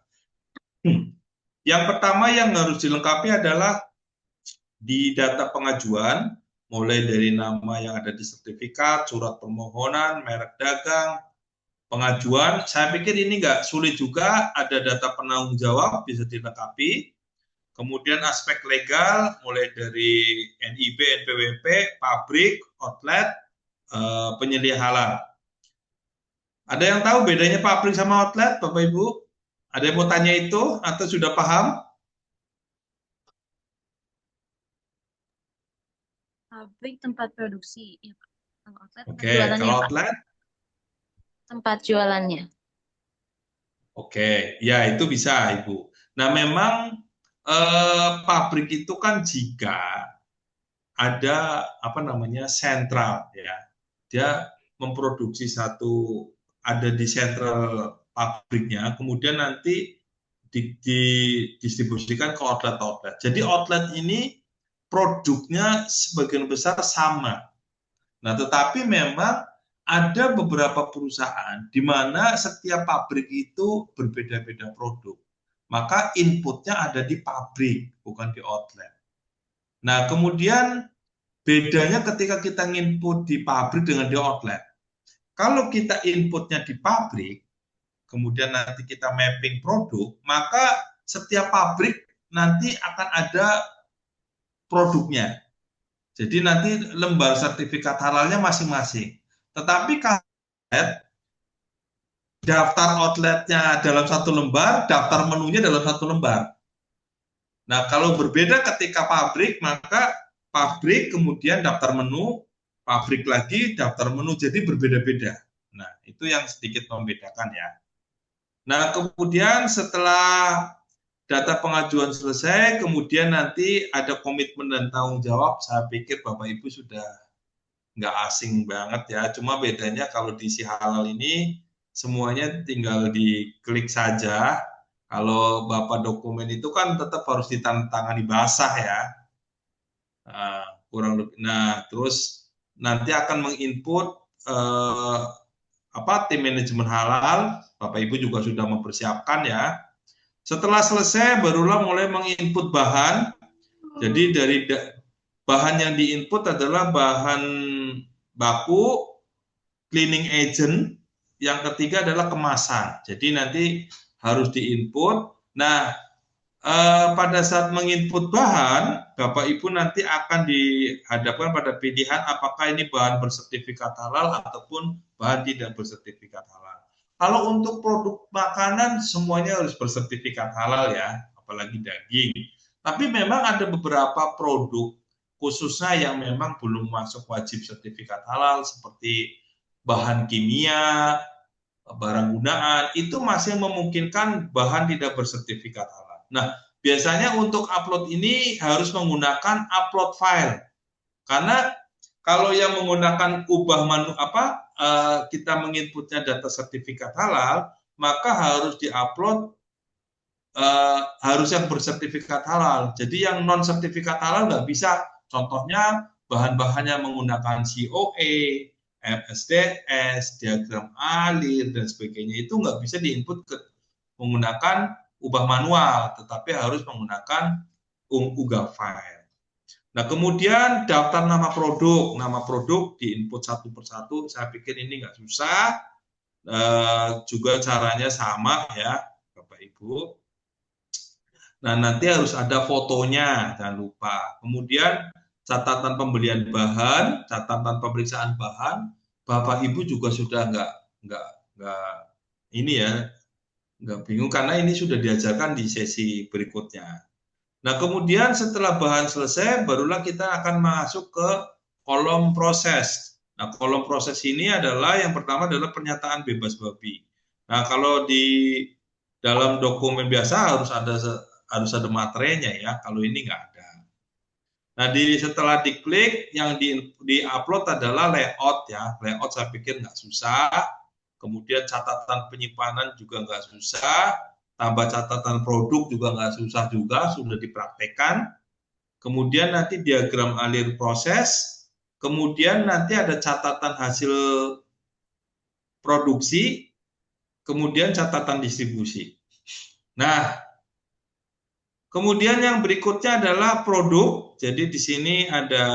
[SPEAKER 1] Yang pertama yang harus dilengkapi adalah di data pengajuan, mulai dari nama yang ada di sertifikat, surat permohonan, merek dagang, pengajuan. Saya pikir ini nggak sulit juga, ada data penanggung jawab bisa dilengkapi. Kemudian aspek legal mulai dari NIB, NPWP, pabrik, outlet, penyedia halal. Ada yang tahu bedanya pabrik sama outlet, Bapak Ibu? Ada yang mau tanya itu atau sudah paham?
[SPEAKER 14] Pabrik tempat produksi, ya Pak. Kalau outlet tempat
[SPEAKER 1] Oke,
[SPEAKER 14] jualannya,
[SPEAKER 1] kalau
[SPEAKER 14] Pak.
[SPEAKER 1] outlet?
[SPEAKER 14] Tempat jualannya.
[SPEAKER 1] Oke, ya itu bisa Ibu. Nah memang pabrik itu kan jika ada apa namanya sentral ya, dia memproduksi ada di sentral pabriknya, kemudian nanti didistribusikan ke outlet-outlet. Jadi outlet ini produknya sebagian besar sama. Nah, tetapi memang ada beberapa perusahaan di mana setiap pabrik itu berbeda-beda produk. Maka inputnya ada di pabrik, bukan di outlet. Nah, kemudian bedanya ketika kita input di pabrik dengan di outlet. Kalau kita inputnya di pabrik, kemudian nanti kita mapping produk, maka setiap pabrik nanti akan ada produknya. Jadi nanti lembar sertifikat halalnya masing-masing. Tetapi kalau daftar outletnya dalam satu lembar, daftar menunya dalam satu lembar. Nah, kalau berbeda ketika pabrik, maka pabrik kemudian daftar menu, pabrik lagi daftar menu, jadi berbeda-beda. Nah, itu yang sedikit membedakan ya. Nah, kemudian setelah data pengajuan selesai, kemudian nanti ada komitmen dan tanggung jawab. Saya pikir Bapak Ibu sudah nggak asing banget ya. Cuma bedanya kalau di Si Halal ini semuanya tinggal diklik saja. Kalau Bapak dokumen itu kan tetap harus ditandatangani basah ya. Kurang lebih. Nah, terus nanti akan menginput tim manajemen halal. Bapak Ibu juga sudah mempersiapkan ya. Setelah selesai barulah mulai menginput bahan. Jadi dari bahan yang diinput adalah bahan baku, cleaning agent, yang ketiga adalah kemasan. Jadi nanti harus diinput. Nah, pada saat menginput bahan, Bapak Ibu nanti akan dihadapkan pada pilihan apakah ini bahan bersertifikat halal ataupun bahan tidak bersertifikat halal. Kalau untuk produk makanan semuanya harus bersertifikat halal ya, apalagi daging. Tapi memang ada beberapa produk khususnya yang memang belum masuk wajib sertifikat halal seperti bahan kimia, barang gunaan, itu masih memungkinkan bahan tidak bersertifikat halal. Nah, biasanya untuk upload ini harus menggunakan upload file. Karena kalau yang menggunakan kita menginputnya data sertifikat halal, maka harus diupload harus yang bersertifikat halal. Jadi yang non sertifikat halal nggak bisa. Contohnya bahan-bahannya menggunakan COA, FSDS, diagram alir dan sebagainya itu nggak bisa diinput menggunakan ubah manual, tetapi harus menggunakan unggah file. Nah, kemudian daftar nama produk diinput satu persatu. Saya pikir ini nggak susah, juga caranya sama ya, Bapak Ibu. Nah, nanti harus ada fotonya, jangan lupa. Kemudian catatan pembelian bahan, catatan pemeriksaan bahan, Bapak Ibu juga sudah nggak bingung karena ini sudah diajarkan di sesi berikutnya. Nah, kemudian setelah bahan selesai, barulah kita akan masuk ke kolom proses. Nah, kolom proses ini adalah yang pertama adalah pernyataan bebas babi. Nah, kalau di dalam dokumen biasa harus ada materinya ya. Kalau ini nggak ada. Nah, setelah diklik, yang di-upload adalah layout ya. Layout saya pikir nggak susah. Kemudian catatan penyimpanan juga nggak susah. Tambah catatan produk juga nggak susah juga, sudah dipraktekkan. Kemudian nanti diagram alir proses. Kemudian nanti ada catatan hasil produksi. Kemudian catatan distribusi. Nah, kemudian yang berikutnya adalah produk. Jadi di sini ada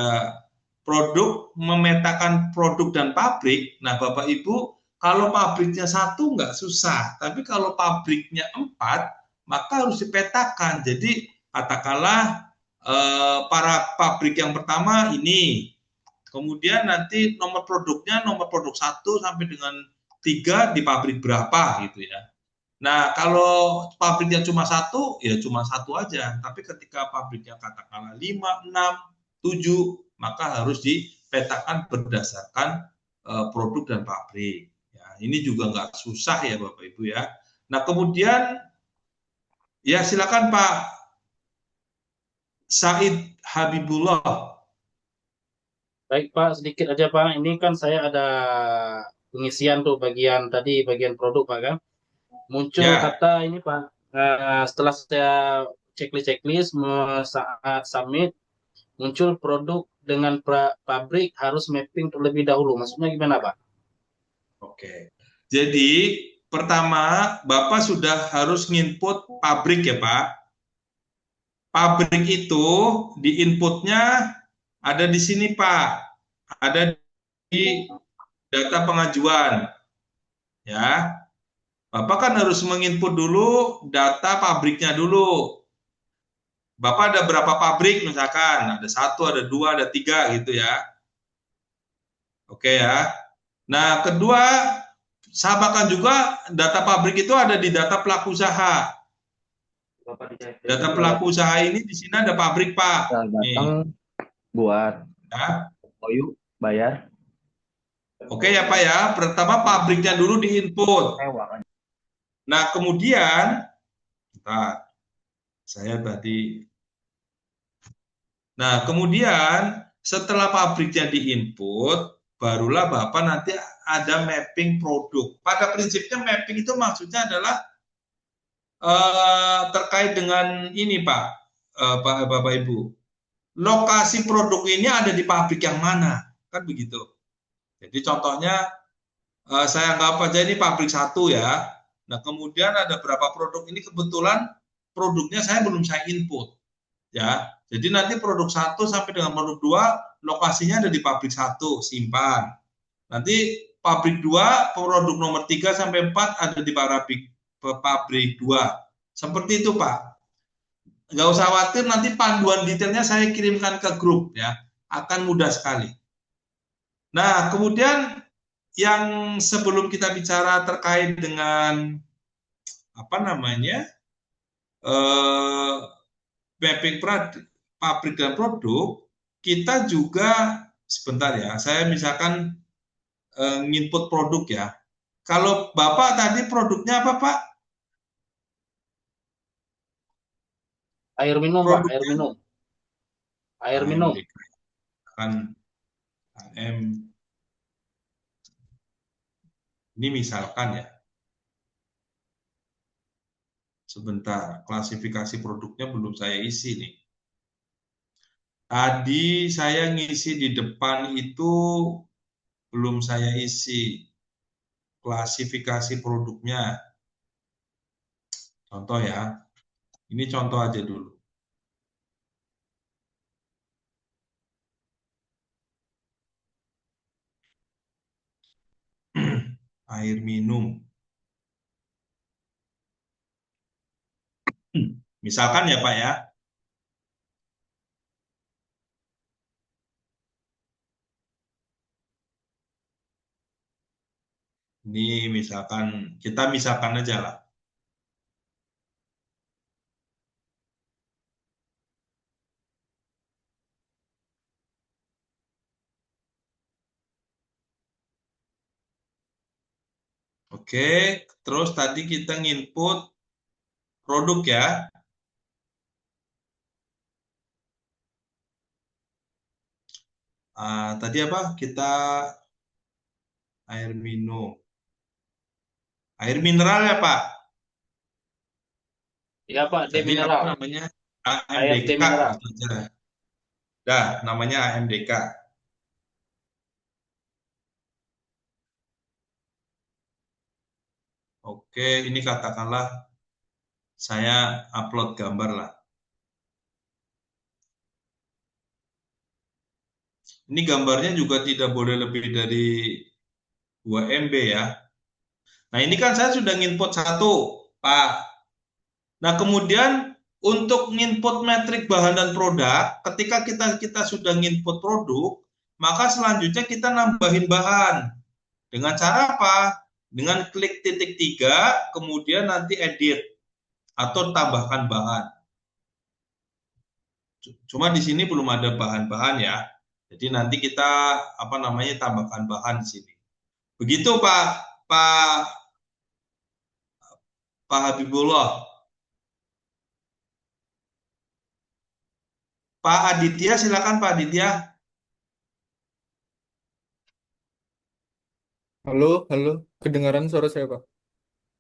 [SPEAKER 1] produk, memetakan produk dan pabrik. Nah, Bapak Ibu, kalau pabriknya 1 nggak susah, tapi kalau pabriknya 4, maka harus dipetakan. Jadi katakanlah para pabrik yang pertama ini, kemudian nanti nomor produknya nomor produk 1 sampai dengan 3 di pabrik berapa gitu ya. Nah, kalau pabriknya cuma 1, ya cuma 1 aja. Tapi ketika pabriknya katakanlah 5, 6, 7, maka harus dipetakan berdasarkan produk dan pabrik. Ya, ini juga nggak susah ya Bapak Ibu ya. Nah, kemudian ya silakan Pak Said Habibullah.
[SPEAKER 12] Baik Pak, sedikit aja Pak. Ini kan saya ada pengisian tuh bagian produk Pak kan. Muncul kata ini Pak, setelah saya checklist saat submit, muncul produk dengan pabrik harus mapping terlebih dahulu. Maksudnya gimana Pak?
[SPEAKER 1] Oke, jadi pertama Bapak sudah harus nginput pabrik ya Pak. Pabrik itu di inputnya ada di sini Pak, ada di data pengajuan ya. Bapak kan harus menginput dulu data pabriknya dulu. Bapak ada berapa pabrik misalkan, ada 1, ada 2, ada 3 gitu ya. Oke ya. Nah, kedua, samakan juga data pabrik itu ada di data pelaku usaha. Data pelaku usaha ini di sini ada pabrik Pak.
[SPEAKER 3] Datang buat OYU bayar.
[SPEAKER 1] Oke ya Pak ya. Pertama pabriknya dulu diinput. Nah kemudian, Nah kemudian setelah pabriknya diinput, barulah Bapak nanti ada mapping produk. Pada prinsipnya mapping itu maksudnya adalah terkait dengan ini Pak, Bapak Ibu. Lokasi produk ini ada di pabrik yang mana, kan begitu. Jadi contohnya saya anggap aja ini pabrik 1 ya. Nah kemudian ada berapa produk ini kebetulan produknya belum saya input ya. Jadi nanti produk 1 sampai dengan produk 2 lokasinya ada di pabrik 1, simpan. Nanti pabrik 2 produk nomor 3 sampai 4 ada di pabrik 2. Seperti itu Pak. Nggak usah khawatir, nanti panduan detailnya saya kirimkan ke grup ya. Akan mudah sekali. Nah, kemudian yang sebelum kita bicara terkait dengan mapping pabrik dan produk, kita juga sebentar ya. Saya misalkan nginput produk ya. Kalau Bapak tadi produknya apa Pak?
[SPEAKER 12] Air minum Pak, air minum. Air minum.
[SPEAKER 1] Kan ini misalkan ya. Sebentar, klasifikasi produknya belum saya isi nih. Tadi saya ngisi di depan itu belum saya isi klasifikasi produknya. Contoh ya. Ini contoh aja dulu. Air minum. Misalkan ya Pak ya. Ini misalkan, kita misalkan aja lah. Oke, terus tadi kita nginput produk ya. Tadi apa? Kita air minum. Air mineral ya Pak?
[SPEAKER 12] Iya Pak,
[SPEAKER 1] Tadi
[SPEAKER 12] mineral.
[SPEAKER 1] apa namanya? AMDK. Dah, namanya AMDK. Oke, ini katakanlah saya upload gambar lah. Ini gambarnya juga tidak boleh lebih dari 2 MB ya. Nah ini kan saya sudah nginput 1, Pak. Nah kemudian Untuk nginput metrik bahan dan produk, ketika kita sudah nginput produk, maka selanjutnya kita nambahin bahan. Dengan cara apa? Dengan klik titik 3, kemudian nanti edit atau tambahkan bahan. Cuma di sini belum ada bahan-bahan ya. Jadi nanti kita tambahkan bahan di sini. Begitu Pak Habibullah. Pak Aditya, silakan Pak Aditya.
[SPEAKER 13] Halo, kedengaran suara saya, Pak?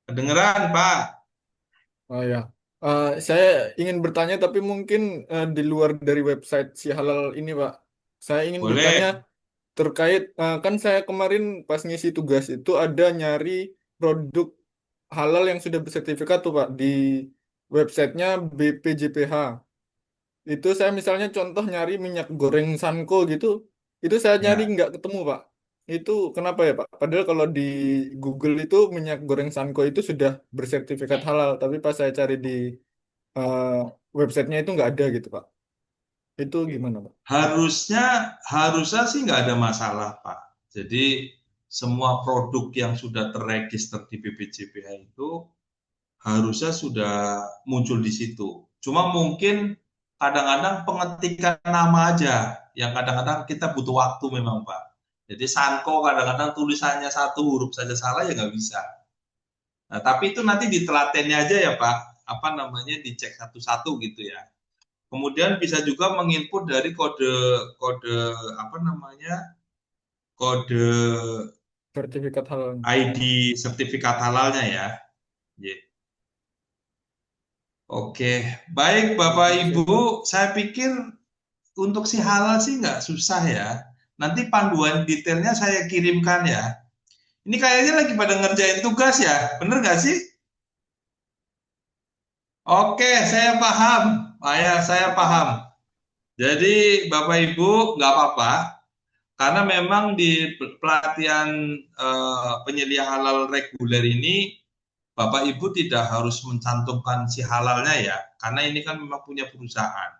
[SPEAKER 1] Kedengeran, Pak.
[SPEAKER 13] Oh ya, saya ingin bertanya tapi mungkin di luar dari website si halal ini, Pak. Saya ingin
[SPEAKER 1] Boleh.
[SPEAKER 13] bertanya terkait, kan saya kemarin pas ngisi tugas itu ada nyari produk halal yang sudah bersertifikat tuh, Pak, di websitenya BPJPH. Itu saya misalnya contoh nyari minyak goreng Sanko gitu, itu saya nyari
[SPEAKER 1] Ya.
[SPEAKER 13] nggak ketemu, Pak. Itu kenapa ya, Pak? Padahal kalau di Google itu minyak goreng Sanko itu sudah bersertifikat halal, tapi pas saya cari di eh, websitenya itu nggak ada gitu, Pak. Itu gimana, Pak?
[SPEAKER 1] Harusnya sih nggak ada masalah, Pak. Jadi semua produk yang sudah terregister di BPJPH itu harusnya sudah muncul di situ. Cuma mungkin kadang-kadang pengetikan nama aja yang kadang-kadang kita butuh waktu memang, Pak. Jadi Sanko kadang-kadang tulisannya satu huruf saja salah ya nggak bisa. Nah, tapi itu nanti ditelatennya aja ya Pak, dicek satu-satu gitu ya. Kemudian bisa juga menginput dari kode
[SPEAKER 13] Sertifikat halal.
[SPEAKER 1] ID sertifikat halalnya ya. Oke, baik Bapak Ibu, saya pikir untuk si halal sih nggak susah ya. Nanti panduan detailnya saya kirimkan ya. Ini kayaknya lagi pada ngerjain tugas ya, bener nggak sih? Oke, saya paham. Saya paham. Jadi Bapak Ibu nggak apa-apa, karena memang di pelatihan penyedia halal reguler ini Bapak Ibu tidak harus mencantumkan si halalnya ya, karena ini kan memang punya perusahaan.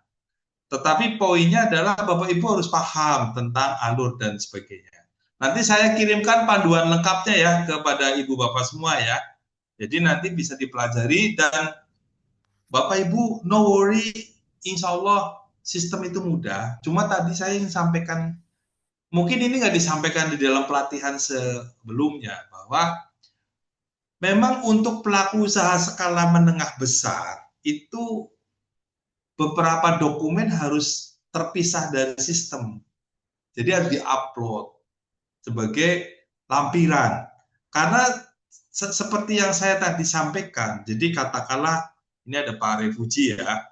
[SPEAKER 1] Tetapi poinnya adalah Bapak Ibu harus paham tentang alur dan sebagainya. Nanti saya kirimkan panduan lengkapnya ya kepada Ibu Bapak semua ya. Jadi nanti bisa dipelajari dan Bapak Ibu no worry, insya Allah sistem itu mudah. Cuma tadi saya ingin sampaikan, mungkin ini nggak disampaikan di dalam pelatihan sebelumnya, bahwa memang untuk pelaku usaha skala menengah besar itu beberapa dokumen harus terpisah dari sistem. Jadi harus diupload sebagai lampiran. Karena seperti yang saya tadi sampaikan, jadi katakanlah ini ada Pak Refuji ya.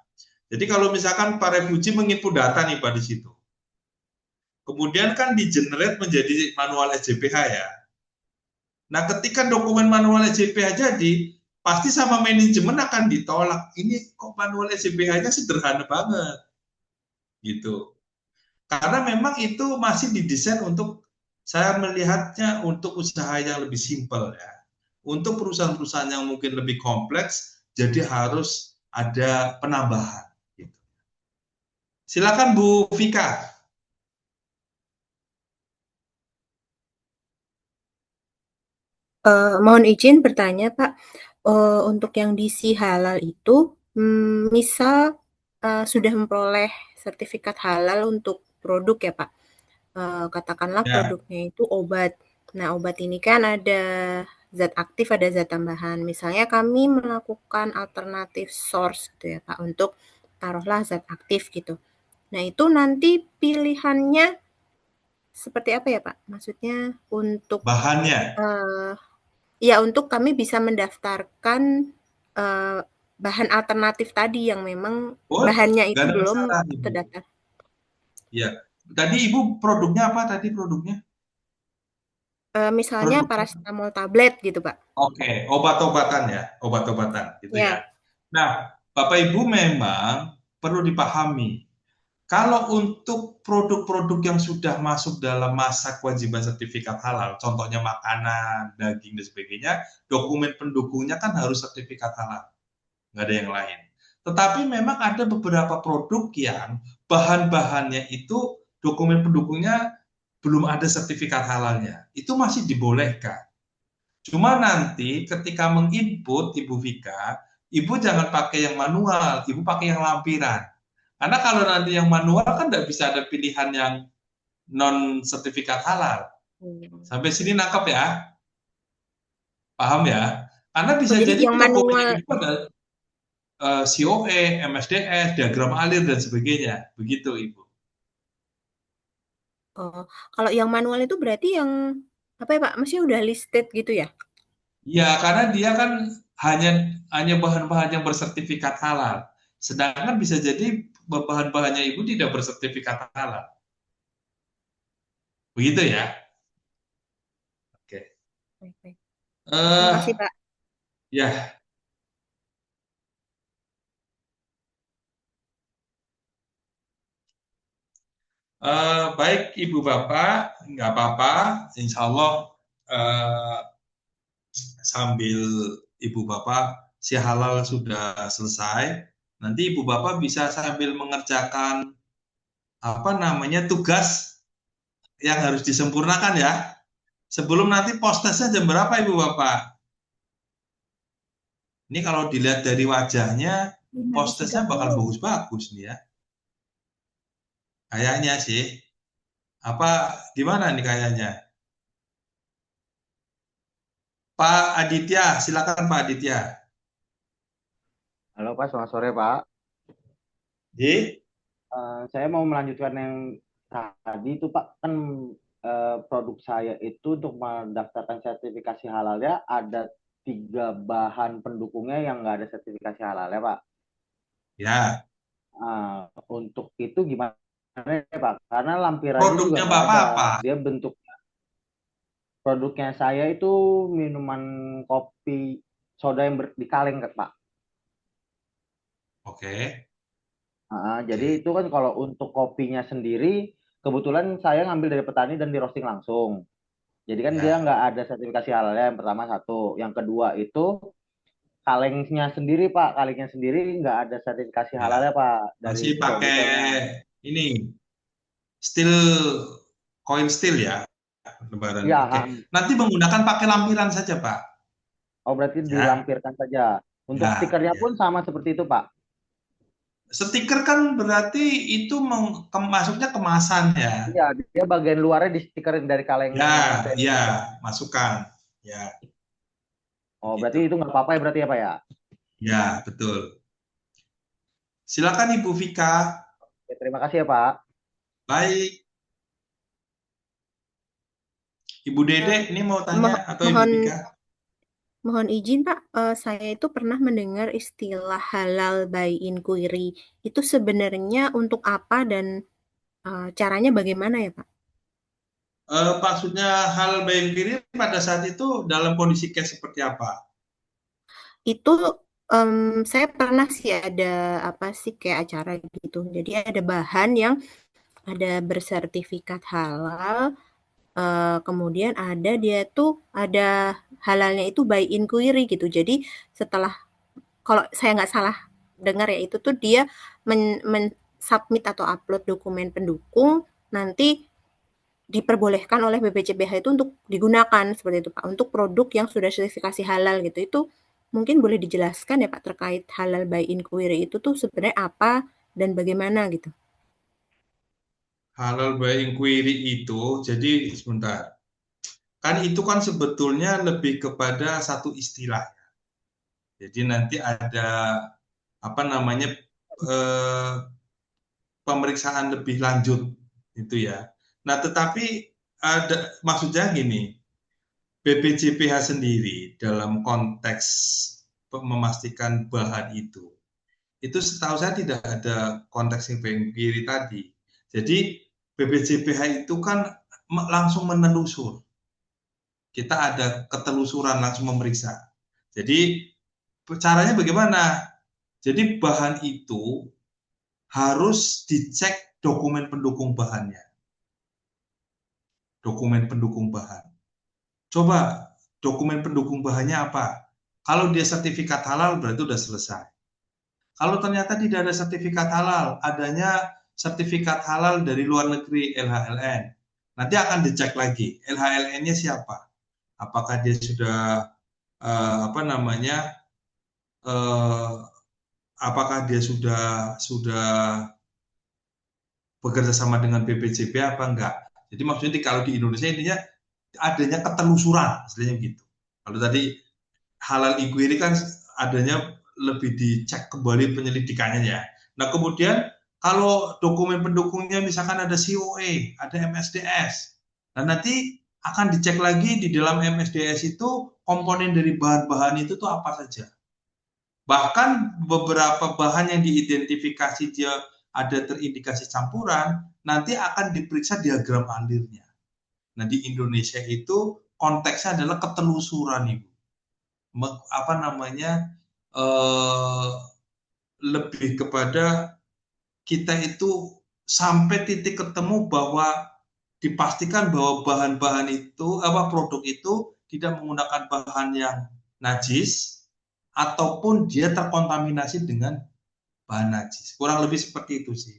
[SPEAKER 1] Jadi kalau misalkan Pak Refuji menginput data nih Pak di situ. Kemudian kan di-generate menjadi manual SJPH ya. Nah, ketika dokumen manual SJPH jadi, pasti sama manajemen akan ditolak. Ini kok manual SJPH-nya sederhana banget. Gitu. Karena memang itu masih didesain untuk, saya melihatnya untuk usaha yang lebih simpel ya. Untuk perusahaan-perusahaan yang mungkin lebih kompleks, jadi harus ada penambahan. Gitu. Silakan Bu Vika.
[SPEAKER 11] Mohon izin bertanya, Pak. Untuk yang DC halal itu, misal sudah memperoleh sertifikat halal untuk produk ya, Pak. Katakanlah produknya itu obat. Nah, obat ini kan ada zat aktif, ada zat tambahan. Misalnya kami melakukan alternatif source gitu ya, Pak, untuk taruhlah zat aktif gitu. Nah, itu nanti pilihannya seperti apa ya, Pak? Maksudnya untuk
[SPEAKER 1] bahannya.
[SPEAKER 11] Ya, untuk kami bisa mendaftarkan bahan alternatif tadi yang memang bahannya itu belum terdaftar.
[SPEAKER 1] Ya, tadi Ibu produknya apa tadi produknya?
[SPEAKER 11] Misalnya paracetamol tablet gitu, Pak.
[SPEAKER 1] Oke, obat-obatan ya, obat-obatan gitu ya. Nah, Bapak Ibu memang perlu dipahami, kalau untuk produk-produk yang sudah masuk dalam masa kewajiban sertifikat halal, contohnya makanan, daging, dan sebagainya, dokumen pendukungnya kan harus sertifikat halal. Nggak ada yang lain. Tetapi memang ada beberapa produk yang bahan-bahannya itu dokumen pendukungnya belum ada sertifikat halalnya. Itu masih dibolehkan. Cuma nanti ketika menginput Ibu Vika, Ibu jangan pakai yang manual, Ibu pakai yang lampiran. Karena kalau nanti yang manual kan tidak bisa ada pilihan yang non sertifikat halal. Sampai sini nangkep ya? Paham ya? Karena bisa
[SPEAKER 11] jadi
[SPEAKER 1] jadi
[SPEAKER 11] yang
[SPEAKER 1] dokumen
[SPEAKER 11] manual
[SPEAKER 1] itu ada COE, MSDS, diagram alir dan sebagainya. Begitu Ibu.
[SPEAKER 11] kalau yang manual itu berarti yang apa ya Pak? Masih udah listed gitu ya?
[SPEAKER 1] Ya, karena dia kan hanya bahan-bahan yang bersertifikat halal. Sedangkan bisa jadi bahan-bahannya Ibu tidak bersertifikat halal. Begitu ya? Oke.
[SPEAKER 11] Terima kasih Pak.
[SPEAKER 1] Ya. Baik Ibu Bapak, nggak apa-apa. Insya Allah sambil Ibu Bapak si halal sudah selesai, nanti Ibu Bapak bisa sambil mengerjakan tugas yang harus disempurnakan ya. Sebelum nanti postesnya jam berapa Ibu Bapak? Ini kalau dilihat dari wajahnya, postesnya bakal bagus-bagus nih ya. Kayaknya sih. Apa gimana nih kayaknya? Pak Aditya, silakan Pak Aditya.
[SPEAKER 3] Halo Pak, selamat sore Pak. Saya mau melanjutkan yang tadi itu Pak, kan produk saya itu untuk mendaftarkan sertifikasi halalnya ada 3 bahan pendukungnya yang nggak ada sertifikasi halalnya Pak.
[SPEAKER 1] Ya.
[SPEAKER 3] Untuk itu gimana ya Pak? Karena lampirannya
[SPEAKER 1] produknya
[SPEAKER 3] juga
[SPEAKER 1] Bapak
[SPEAKER 3] ada.
[SPEAKER 1] apa?
[SPEAKER 3] Dia bentuknya. Produknya saya itu minuman kopi soda yang di kaleng Pak.
[SPEAKER 1] Oke.
[SPEAKER 3] Jadi itu kan kalau untuk kopinya sendiri, kebetulan saya ngambil dari petani dan di roasting langsung. Jadi kan dia nggak ada sertifikasi halalnya, yang pertama satu. Yang kedua itu kalengnya sendiri Pak, kalengnya sendiri nggak ada sertifikasi halalnya Pak.
[SPEAKER 1] Masih pakai ini steel coil steel ya, lebaran.
[SPEAKER 3] Ya,
[SPEAKER 1] Oke. Nanti menggunakan pakai lampiran saja Pak.
[SPEAKER 3] Oh berarti dilampirkan saja. Untuk stikernya pun sama seperti itu Pak.
[SPEAKER 1] Stiker kan berarti itu masuknya kemasan ya.
[SPEAKER 3] Iya, dia bagian luarnya di stikerin dari kaleng.
[SPEAKER 1] Ya, masukkan. Ya.
[SPEAKER 3] Oh, berarti itu nggak apa-apa ya berarti ya Pak ya?
[SPEAKER 1] Ya, betul. Silakan Ibu Vika.
[SPEAKER 3] Oke, terima kasih ya Pak.
[SPEAKER 1] Baik. Ibu Dede ini mau tanya atau Ibu Vika?
[SPEAKER 11] Mohon izin Pak, saya itu pernah mendengar istilah halal by inquiry. Itu sebenarnya untuk apa dan caranya bagaimana ya Pak?
[SPEAKER 1] Maksudnya halal by inquiry pada saat itu dalam kondisi case seperti apa?
[SPEAKER 11] Itu saya pernah sih ada kayak acara gitu. Jadi ada bahan yang ada bersertifikat halal, kemudian dia tuh ada halalnya itu by inquiry gitu. Jadi setelah, kalau saya nggak salah dengar ya, itu tuh dia submit atau upload dokumen pendukung, nanti diperbolehkan oleh BPCPH itu untuk digunakan seperti itu Pak, untuk produk yang sudah sertifikasi halal gitu. Itu mungkin boleh dijelaskan ya Pak terkait halal by inquiry itu tuh sebenarnya apa dan bagaimana gitu?
[SPEAKER 1] Halal by inquiry itu, jadi sebentar. Kan itu kan sebetulnya lebih kepada satu istilah. Jadi nanti ada pemeriksaan lebih lanjut itu ya. Nah, tetapi maksudnya gini, BPJPH sendiri dalam konteks memastikan bahan itu setahu saya tidak ada konteks yang inquiry tadi. Jadi BPJPH itu kan langsung menelusur. Kita ada ketelusuran langsung memeriksa. Jadi caranya bagaimana? Jadi bahan itu harus dicek dokumen pendukung bahannya. Dokumen pendukung bahan. Coba dokumen pendukung bahannya apa? Kalau dia sertifikat halal berarti udah selesai. Kalau ternyata tidak ada sertifikat halal, adanya sertifikat halal dari luar negeri LHLN, nanti akan dicek lagi LHLN-nya siapa, apakah dia sudah apa namanya, apakah dia sudah bekerja sama dengan BPJP apa enggak. Jadi maksudnya kalau di Indonesia intinya adanya ketelusuran, istilahnya gitu. Kalau tadi halal inquiry kan adanya lebih dicek kembali penyelidikannya ya. Nah kemudian kalau dokumen pendukungnya misalkan ada COE, ada MSDS, nah nanti akan dicek lagi di dalam MSDS itu komponen dari bahan-bahan itu tuh apa saja. Bahkan beberapa bahan yang diidentifikasi dia ada terindikasi campuran, nanti akan diperiksa diagram alirnya. Nah di Indonesia itu konteksnya adalah ketelusuran Ibu. Apa namanya, lebih kepada kita itu sampai titik ketemu bahwa dipastikan bahwa bahan-bahan itu, produk itu tidak menggunakan bahan yang najis ataupun dia terkontaminasi dengan bahan najis. Kurang lebih seperti itu sih.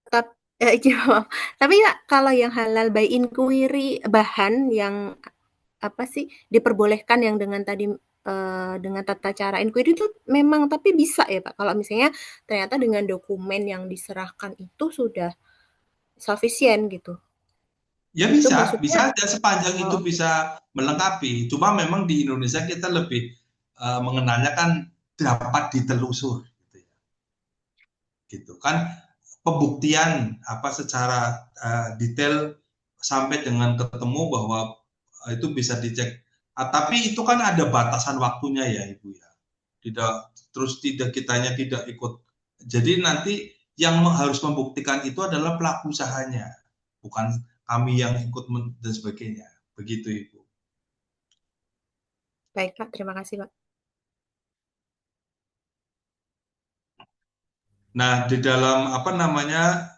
[SPEAKER 11] Tapi ya kalau yang halal by inquiry bahan yang apa sih diperbolehkan yang dengan tadi dengan tata cara inquiry itu memang tapi bisa ya Pak kalau misalnya ternyata dengan dokumen yang diserahkan itu sudah sufficient gitu.
[SPEAKER 1] Ya
[SPEAKER 11] Itu
[SPEAKER 1] bisa
[SPEAKER 11] maksudnya
[SPEAKER 1] aja sepanjang itu bisa melengkapi. Cuma memang di Indonesia kita lebih mengenalnya kan dapat ditelusur, gitu kan. Pembuktian apa secara detail sampai dengan ketemu bahwa itu bisa dicek. Tapi itu kan ada batasan waktunya ya Ibu ya. Tidak kitanya tidak ikut. Jadi nanti yang harus membuktikan itu adalah pelaku usahanya, bukan kami yang ikut dan sebagainya. Begitu Ibu.
[SPEAKER 11] baik Pak, terima kasih Pak.
[SPEAKER 1] Nah, di dalam apa namanya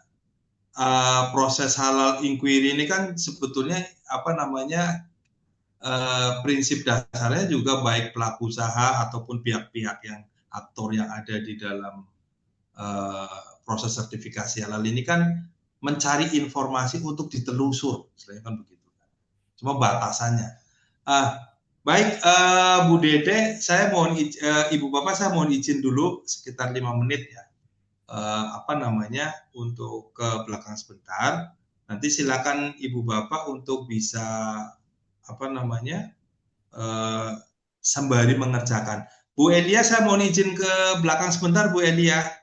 [SPEAKER 1] proses halal inquiry ini kan sebetulnya apa namanya prinsip dasarnya juga baik pelaku usaha ataupun pihak-pihak yang aktor yang ada di dalam proses sertifikasi halal ini kan mencari informasi untuk ditelusur, istilahnya kan begitu. Cuma batasannya. Baik, Bu Dede, saya mohon Ibu Bapak saya mohon izin dulu sekitar 5 menit ya. Apa namanya untuk ke belakang sebentar. Nanti silakan Ibu Bapak untuk bisa apa namanya sembari mengerjakan. Bu Elia, saya mohon izin ke belakang sebentar, Bu Elia.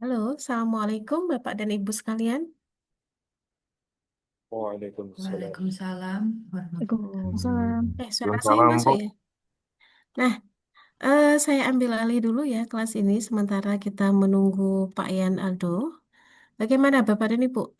[SPEAKER 15] Halo, Assalamualaikum Bapak dan Ibu sekalian.
[SPEAKER 7] Waalaikumsalam.
[SPEAKER 9] Waalaikumsalam warahmatullahi
[SPEAKER 15] Waalaikumsalam. Suara saya
[SPEAKER 8] Salam,
[SPEAKER 15] masuk
[SPEAKER 8] Bu.
[SPEAKER 15] ya? Nah, saya ambil alih dulu ya kelas ini sementara kita menunggu Pak Yan Aldo. Bagaimana Bapak dan Ibu?